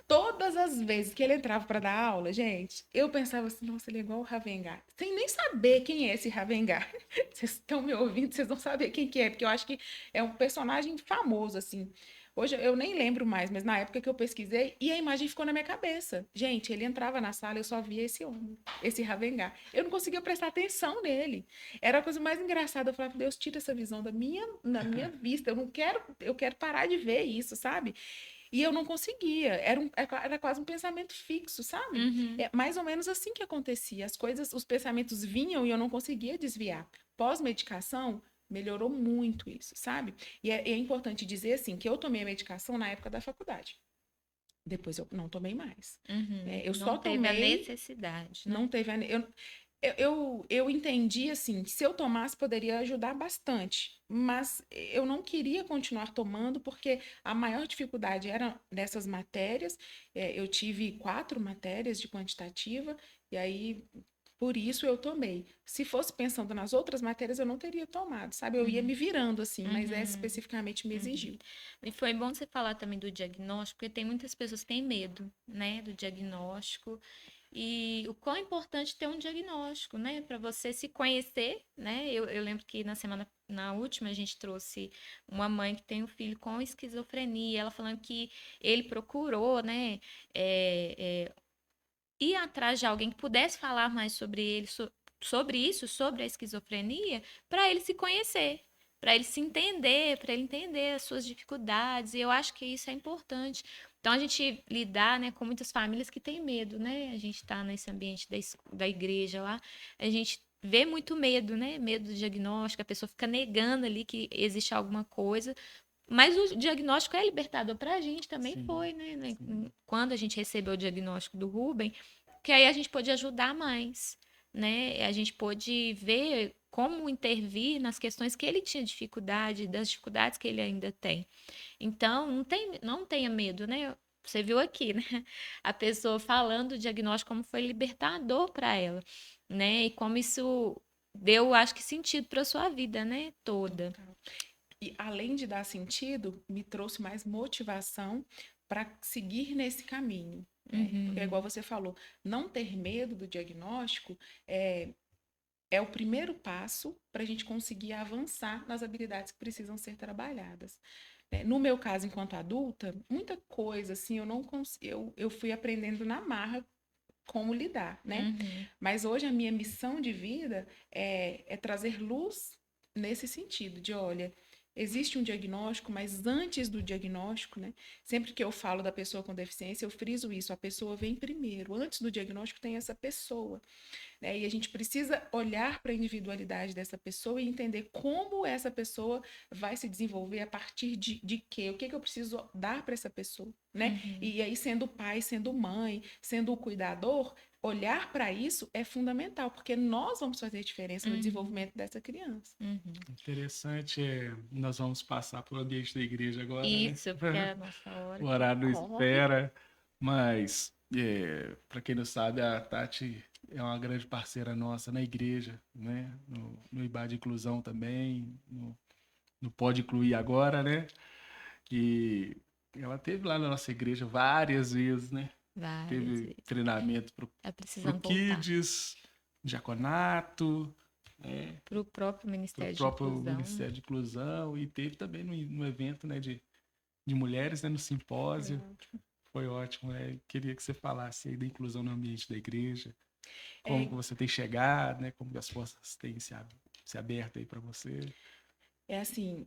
Todas as vezes que ele entrava para dar aula, gente, eu pensava assim, nossa, ele é igual o Ravengar. Sem nem saber quem é esse Ravengar. Vocês estão me ouvindo, vocês vão saber quem que é, porque eu acho que é um personagem famoso, assim. Hoje eu nem lembro mais, mas na época que eu pesquisei, e a imagem ficou na minha cabeça. Gente, ele entrava na sala, eu só via esse homem, esse Ravengar. Eu não conseguia prestar atenção nele. Era a coisa mais engraçada. Eu falava, Deus, tira essa visão na minha vista. Eu quero parar de ver isso, sabe? E eu não conseguia, era quase um pensamento fixo, sabe? Uhum. É mais ou menos assim que acontecia. As coisas, os pensamentos vinham e eu não conseguia desviar. Pós-medicação, melhorou muito isso, sabe? E é importante dizer assim que eu tomei a medicação na época da faculdade. Depois eu não tomei mais. Uhum. Eu Não só teve a tomei, necessidade, né? não teve. Eu entendi assim que se eu tomasse poderia ajudar bastante, mas eu não queria continuar tomando porque a maior dificuldade era nessas matérias. Eu tive 4 matérias de quantitativa e aí por isso eu tomei. Se fosse pensando nas outras matérias eu não teria tomado, sabe? Eu ia Uhum. me virando assim, mas essa Uhum. especificamente me Uhum. exigiu. E foi bom você falar também do diagnóstico, porque tem muitas pessoas que têm medo, né, do diagnóstico. E o quão importante ter um diagnóstico, né, para você se conhecer, né? Eu lembro que na última, a gente trouxe uma mãe que tem um filho com esquizofrenia, ela falando que ele procurou, né, ir atrás de alguém que pudesse falar mais sobre ele, sobre isso, sobre a esquizofrenia, para ele se conhecer, para ele se entender, para ele entender as suas dificuldades. E eu acho que isso é importante. Então a gente lidar, né, com muitas famílias que têm medo, né? A gente está nesse ambiente da igreja lá, a gente vê muito medo, né? Medo do diagnóstico, a pessoa fica negando ali que existe alguma coisa. Mas o diagnóstico é libertador para a gente também sim, foi, né? sim. Quando a gente recebeu o diagnóstico do Ruben, que aí a gente pôde ajudar mais, né? A gente pôde ver como intervir nas questões que ele tinha dificuldade, das dificuldades que ele ainda tem. Então, não tenha medo, né? Você viu aqui, né? A pessoa falando o diagnóstico como foi libertador para ela, né? E como isso deu, acho que, sentido para sua vida, né? Toda. Total. E além de dar sentido, me trouxe mais motivação para seguir nesse caminho, né? Porque, igual Uhum, você falou, não ter medo do diagnóstico é o primeiro passo para a gente conseguir avançar nas habilidades que precisam ser trabalhadas. No meu caso, enquanto adulta, muita coisa assim eu fui aprendendo na marra como lidar, né? uhum. Mas hoje a minha missão de vida é trazer luz nesse sentido, de olha. existe um diagnóstico, mas antes do diagnóstico, né? Sempre que eu falo da pessoa com deficiência, eu friso isso, a pessoa vem primeiro. Antes do diagnóstico tem essa pessoa, né? E a gente precisa olhar para a individualidade dessa pessoa e entender como essa pessoa vai se desenvolver a partir de quê? O que eu preciso dar para essa pessoa, né? E aí, sendo pai, sendo mãe, sendo o cuidador, olhar para isso é fundamental, porque nós vamos fazer diferença no desenvolvimento dessa criança. Interessante, nós vamos passar para o ambiente da igreja agora, Isso, né? porque é a nossa hora O que horário não corre. espera, mas para quem não sabe, a Tati é uma grande parceira nossa na igreja, né? No IBA de Inclusão também, no Pode Incluir Agora, né? E ela teve lá na nossa igreja várias vezes, né? Várias Teve vezes. treinamento Tá pro precisando voltar. Kids, diaconato, né? Pro próprio Pro Ministério de próprio Inclusão. Ministério de Inclusão, e teve também no evento, né, de mulheres, né, no simpósio. Foi ótimo, né? Queria que você falasse aí da inclusão no ambiente da igreja, como que você tem chegado, né? Como que as portas têm se aberto aí para você. É assim,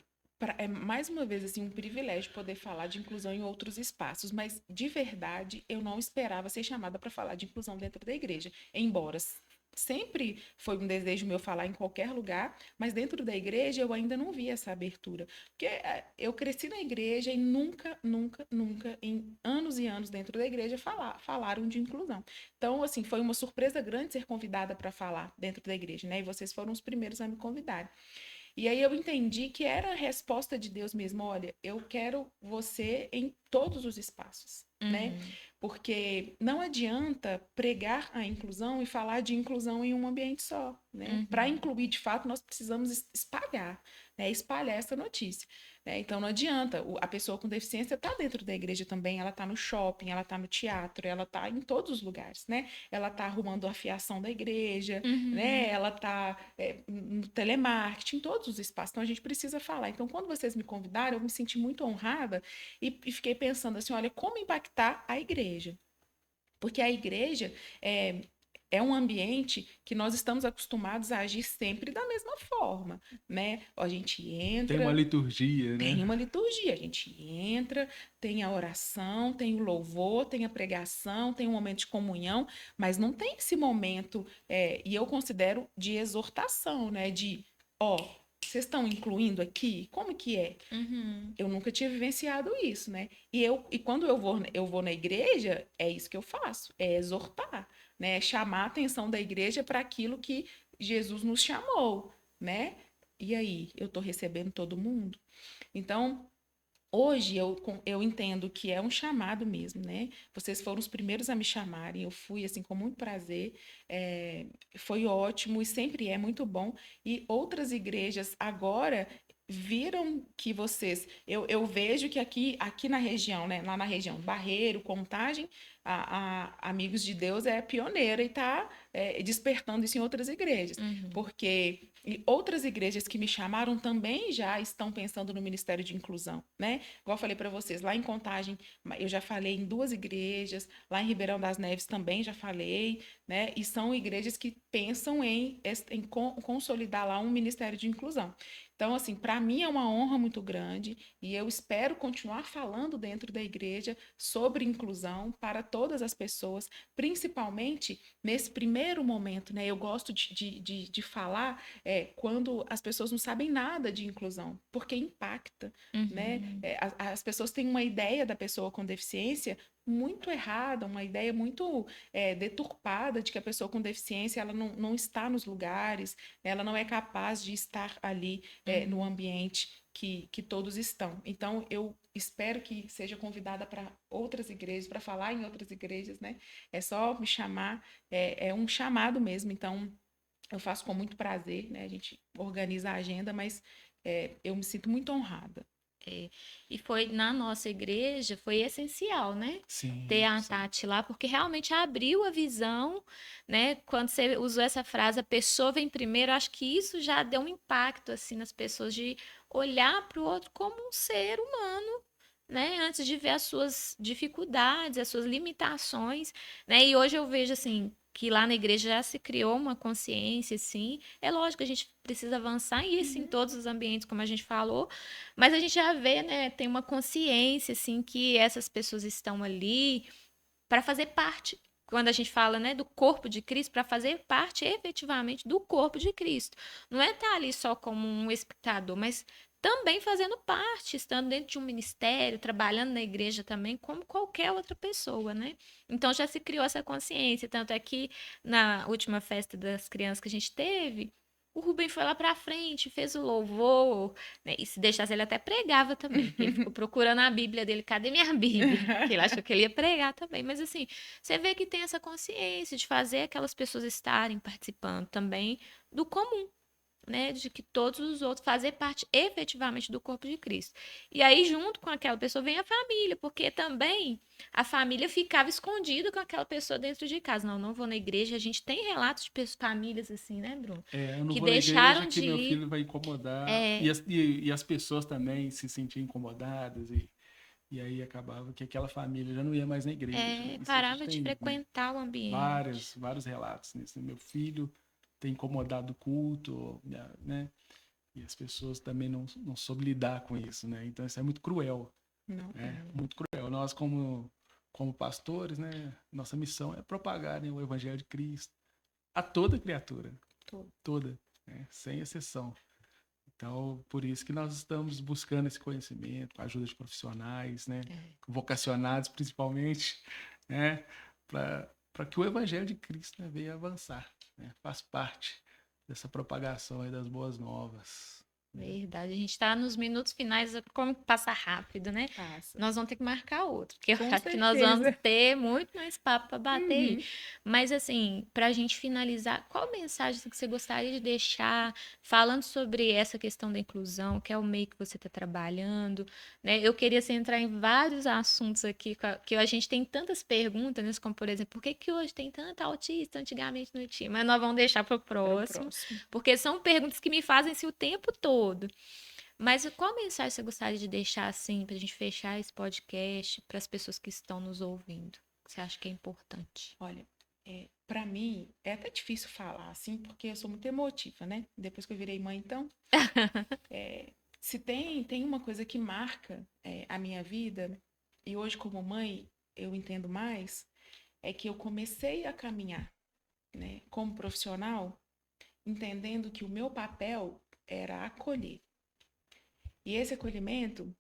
é mais uma vez assim um privilégio poder falar de inclusão em outros espaços, mas de verdade eu não esperava ser chamada para falar de inclusão dentro da igreja, embora sempre foi um desejo meu falar em qualquer lugar, mas dentro da igreja eu ainda não vi essa abertura, porque eu cresci na igreja e nunca, em anos e anos dentro da igreja falaram de inclusão. Então, assim, foi uma surpresa grande ser convidada para falar dentro da igreja, né? E vocês foram os primeiros a me convidar. E aí eu entendi que era a resposta de Deus mesmo, olha, eu quero você em todos os espaços, né? Porque não adianta pregar a inclusão e falar de inclusão em um ambiente só, né? Para incluir de fato, nós precisamos espalhar, né? Espalhar essa notícia, né? Então não adianta, a pessoa com deficiência está dentro da igreja também, ela está no shopping, ela está no teatro, ela está em todos os lugares, né? Ela está arrumando a fiação da igreja, né? Ela está no telemarketing, em todos os espaços. Então a gente precisa falar. Então quando vocês me convidaram, eu me senti muito honrada e fiquei pensando assim, olha, como impactar a igreja? Porque a igreja é um ambiente que nós estamos acostumados a agir sempre da mesma forma, né? A gente entra... Tem uma liturgia, né? Tem uma liturgia. A gente entra, tem a oração, tem o louvor, tem a pregação, tem um momento de comunhão, mas não tem esse momento, e eu considero de exortação, né? De, vocês estão incluindo aqui? Como que é? Eu nunca tinha vivenciado isso, né? E quando eu vou na igreja, é isso que eu faço, é exortar, né? É chamar a atenção da igreja para aquilo que Jesus nos chamou, né? E aí, eu estou recebendo todo mundo? Então, hoje eu entendo que é um chamado mesmo, né? Vocês foram os primeiros a me chamarem, eu fui assim com muito prazer, foi ótimo e sempre é muito bom. E outras igrejas agora viram que vocês, eu vejo que aqui na região, né? Lá na região Barreiro, Contagem, a Amigos de Deus é pioneira e está despertando isso em outras igrejas, porque outras igrejas que me chamaram também já estão pensando no Ministério de Inclusão, né? Igual eu falei para vocês, lá em Contagem, eu já falei em 2 igrejas, lá em Ribeirão das Neves também já falei, né? E são igrejas que pensam em consolidar lá um Ministério de Inclusão. Então, assim, para mim é uma honra muito grande e eu espero continuar falando dentro da igreja sobre inclusão para todas as pessoas, principalmente nesse primeiro momento, né? Eu gosto de falar quando as pessoas não sabem nada de inclusão, porque impacta, né? As pessoas têm uma ideia da pessoa com deficiência muito errada, uma ideia muito deturpada de que a pessoa com deficiência ela não está nos lugares, ela não é capaz de estar ali no ambiente que todos estão. Então, eu espero que seja convidada para outras igrejas, para falar em outras igrejas, né? É só me chamar, é um chamado mesmo, então eu faço com muito prazer, né? A gente organiza a agenda, mas eu me sinto muito honrada. E foi na nossa igreja, foi essencial, né? Sim, ter a Tati lá, porque realmente abriu a visão, né? Quando você usou essa frase, a pessoa vem primeiro, acho que isso já deu um impacto, assim, nas pessoas, de olhar para o outro como um ser humano, né? Antes de ver as suas dificuldades, as suas limitações, né? E hoje eu vejo, assim, que lá na igreja já se criou uma consciência, sim. É lógico que a gente precisa avançar isso em todos os ambientes, como a gente falou, mas a gente já vê, né, tem uma consciência, assim, que essas pessoas estão ali para fazer parte. Quando a gente fala, né, do corpo de Cristo, para fazer parte efetivamente do corpo de Cristo. Não é estar ali só como um espectador, mas também fazendo parte, estando dentro de um ministério, trabalhando na igreja também, como qualquer outra pessoa, né? Então já se criou essa consciência. Tanto é que na última festa das crianças que a gente teve, o Rubem foi lá pra frente, fez o louvor, né? E se deixasse, ele até pregava também. Ele ficou procurando a Bíblia dele, cadê minha Bíblia? Que ele achou que ele ia pregar também. Mas assim, você vê que tem essa consciência de fazer aquelas pessoas estarem participando também do comum, né, de que todos os outros fazer parte efetivamente do corpo de Cristo. E aí, junto com aquela pessoa, vem a família, porque também a família ficava escondida com aquela pessoa dentro de casa. Não, não vou na igreja. A gente tem relatos de famílias assim, né, Bruno? Eu não Que vou na igreja deixaram que de meu ir. filho vai incomodar. É, E as pessoas também se sentiam incomodadas. E aí acabava que aquela família já não ia mais na igreja. Isso a gente parava de tem, né, frequentar o ambiente. vários relatos nisso. Meu filho tem incomodado o culto, né? E as pessoas também não soube lidar com isso, né? Então isso é muito cruel, Não, né? Muito cruel. Nós, como pastores, né? Nossa missão é propagar, né, o evangelho de Cristo a toda criatura, toda, né? Sem exceção. Então, por isso que nós estamos buscando esse conhecimento, com a ajuda de profissionais, né? Vocacionados principalmente, né? Para que o evangelho de Cristo, né, venha avançar, né? Faz parte dessa propagação aí das boas novas. Verdade, a gente está nos minutos finais, como que passa rápido, né? passa. Nós vamos ter que marcar outro, porque eu Com acho que nós vamos certeza. ter muito mais papo para bater aí. Uhum. Mas, assim, para a gente finalizar, qual mensagem assim, que você gostaria de deixar falando sobre essa questão da inclusão, que é o meio que você está trabalhando, né? Eu queria assim, entrar em vários assuntos aqui, que a gente tem tantas perguntas, né? Como, por exemplo, por que que hoje tem tanta autista, antigamente não tinha? Mas nós vamos deixar para o Para o próximo. próximo. Porque são perguntas que me fazem assim, o tempo todo. Mas qual mensagem você gostaria de deixar assim, para a gente fechar esse podcast, para as pessoas que estão nos ouvindo? Que você acha que é importante? Olha, para mim é até difícil falar assim, porque eu sou muito emotiva, né? Depois que eu virei mãe, então, se tem uma coisa que marca a minha vida, e hoje como mãe eu entendo mais, é que eu comecei a caminhar, né, como profissional, entendendo que o meu papel era acolher. E esse acolhimento,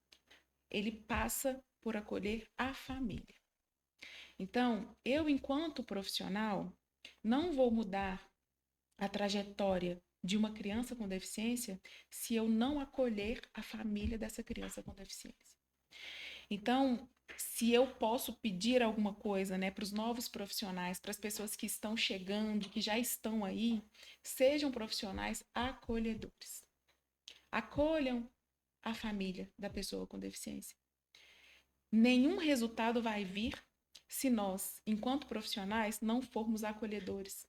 ele passa por acolher a família. Então, eu, enquanto profissional, não vou mudar a trajetória de uma criança com deficiência se eu não acolher a família dessa criança com deficiência. Então, se eu posso pedir alguma coisa, né, para os novos profissionais, para as pessoas que estão chegando, que já estão aí, sejam profissionais acolhedores. Acolham a família da pessoa com deficiência. Nenhum resultado vai vir se nós, enquanto profissionais, não formos acolhedores.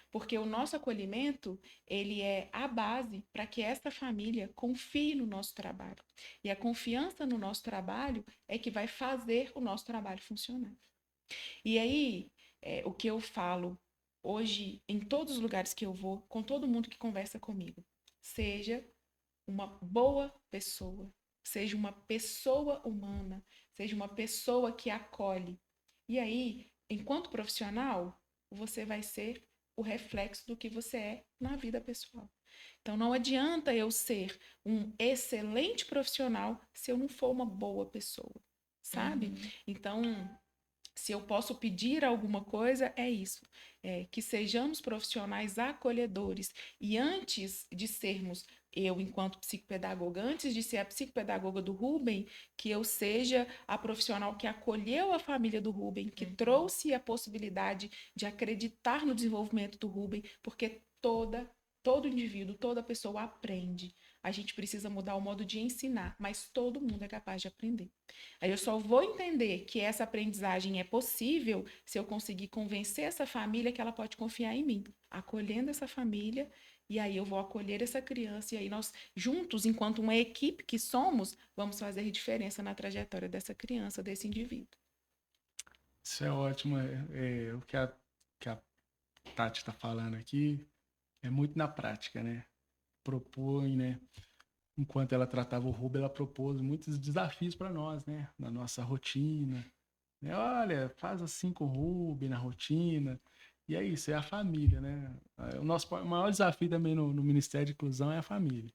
Porque o nosso acolhimento, ele é a base para que essa família confie no nosso trabalho. E a confiança no nosso trabalho é que vai fazer o nosso trabalho funcionar. E aí, o que eu falo hoje, em todos os lugares que eu vou, com todo mundo que conversa comigo, seja uma boa pessoa, seja uma pessoa humana, seja uma pessoa que acolhe. E aí, enquanto profissional, você vai ser o reflexo do que você é na vida pessoal. Então, não adianta eu ser um excelente profissional se eu não for uma boa pessoa, sabe? Então, se eu posso pedir alguma coisa, é isso. Que sejamos profissionais acolhedores. E antes de sermos eu, enquanto psicopedagoga, antes de ser a psicopedagoga do Rubem, que eu seja a profissional que acolheu a família do Rubem, que trouxe a possibilidade de acreditar no desenvolvimento do Rubem, porque todo indivíduo, toda pessoa aprende. A gente precisa mudar o modo de ensinar, mas todo mundo é capaz de aprender. Aí eu só vou entender que essa aprendizagem é possível se eu conseguir convencer essa família que ela pode confiar em mim, acolhendo essa família, e aí eu vou acolher essa criança, e aí nós, juntos, enquanto uma equipe que somos, vamos fazer diferença na trajetória dessa criança, desse indivíduo. Isso é ótimo. O que a Tati está falando aqui é muito na prática, né? Propõe, né? Enquanto ela tratava o Rubem, ela propôs muitos desafios para nós, né? Na nossa rotina. Né? Olha, faz assim com o Rubem na rotina. E é isso, é a família, né? O nosso maior desafio também no Ministério de Inclusão é a família.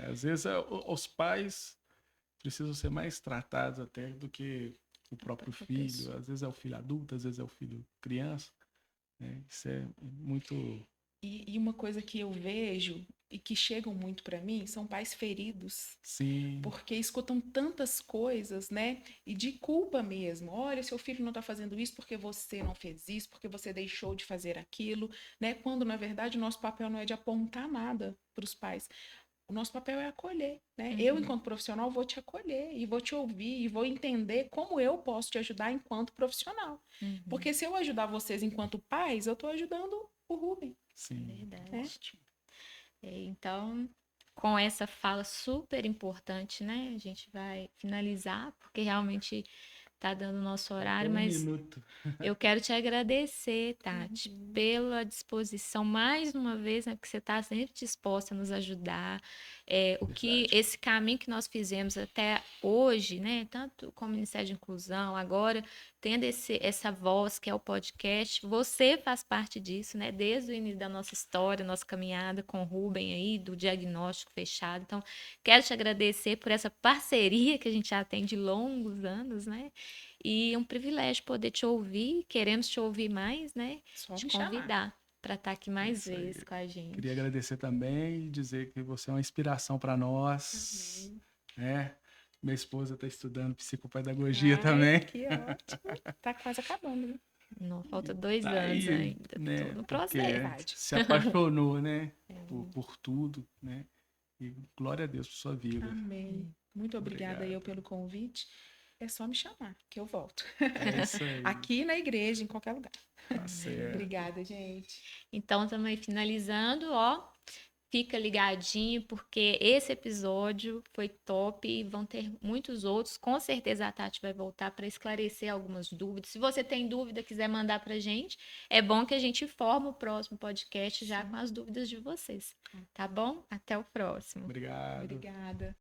Às vezes os pais precisam ser mais tratados até do que o próprio filho. Às vezes é o filho adulto, às vezes é o filho criança. Né? Isso é muito... E uma coisa que eu vejo e que chegam muito para mim são pais feridos. Sim. Porque escutam tantas coisas, né? E de culpa mesmo. Olha, seu filho não está fazendo isso porque você não fez isso, porque você deixou de fazer aquilo, né? Quando, na verdade, o nosso papel não é de apontar nada para os pais. O nosso papel é acolher, né? Eu, enquanto profissional, vou te acolher e vou te ouvir e vou entender como eu posso te ajudar enquanto profissional. Porque se eu ajudar vocês enquanto pais, eu estou ajudando o Rubem. Sim. Verdade. Então, com essa fala super importante, né? A gente vai finalizar, porque realmente tá dando o nosso horário, mas minuto. eu quero te agradecer, Tati, pela disposição mais uma vez, né? Porque você está sempre disposta a nos ajudar. O que esse caminho que nós fizemos até hoje, né? Tanto como Ministério de Inclusão, agora tendo essa voz que é o podcast, você faz parte disso, né? Desde o início da nossa história, nossa caminhada com o Rubem aí, do diagnóstico fechado. Então, quero te agradecer por essa parceria que a gente já tem de longos anos, né? E é um privilégio poder te ouvir, queremos te ouvir mais, né? Só Te me chamar. convidar para estar aqui mais Isso aí. vezes com a gente. Queria agradecer também e dizer que você é uma inspiração para nós. Né? Minha esposa está estudando psicopedagogia também. Que ótimo. Tá quase acabando, né? Não, falta 2 Tá anos aí, ainda. né? Tô no Porque processo. se apaixonou, né? Por tudo, né? E glória a Deus por sua vida. Amém. Muito obrigada Obrigado. eu pelo convite. É só me chamar, que eu volto. É isso aí. Aqui na igreja, em qualquer lugar. Tá certo. Obrigada, gente. Então, também finalizando, ó. Fica ligadinho, porque esse episódio foi top e vão ter muitos outros. Com certeza a Tati vai voltar para esclarecer algumas dúvidas. Se você tem dúvida, quiser mandar para a gente, é bom que a gente forme o próximo podcast já com as dúvidas de vocês. Tá bom? Até o próximo. Obrigado. Obrigada.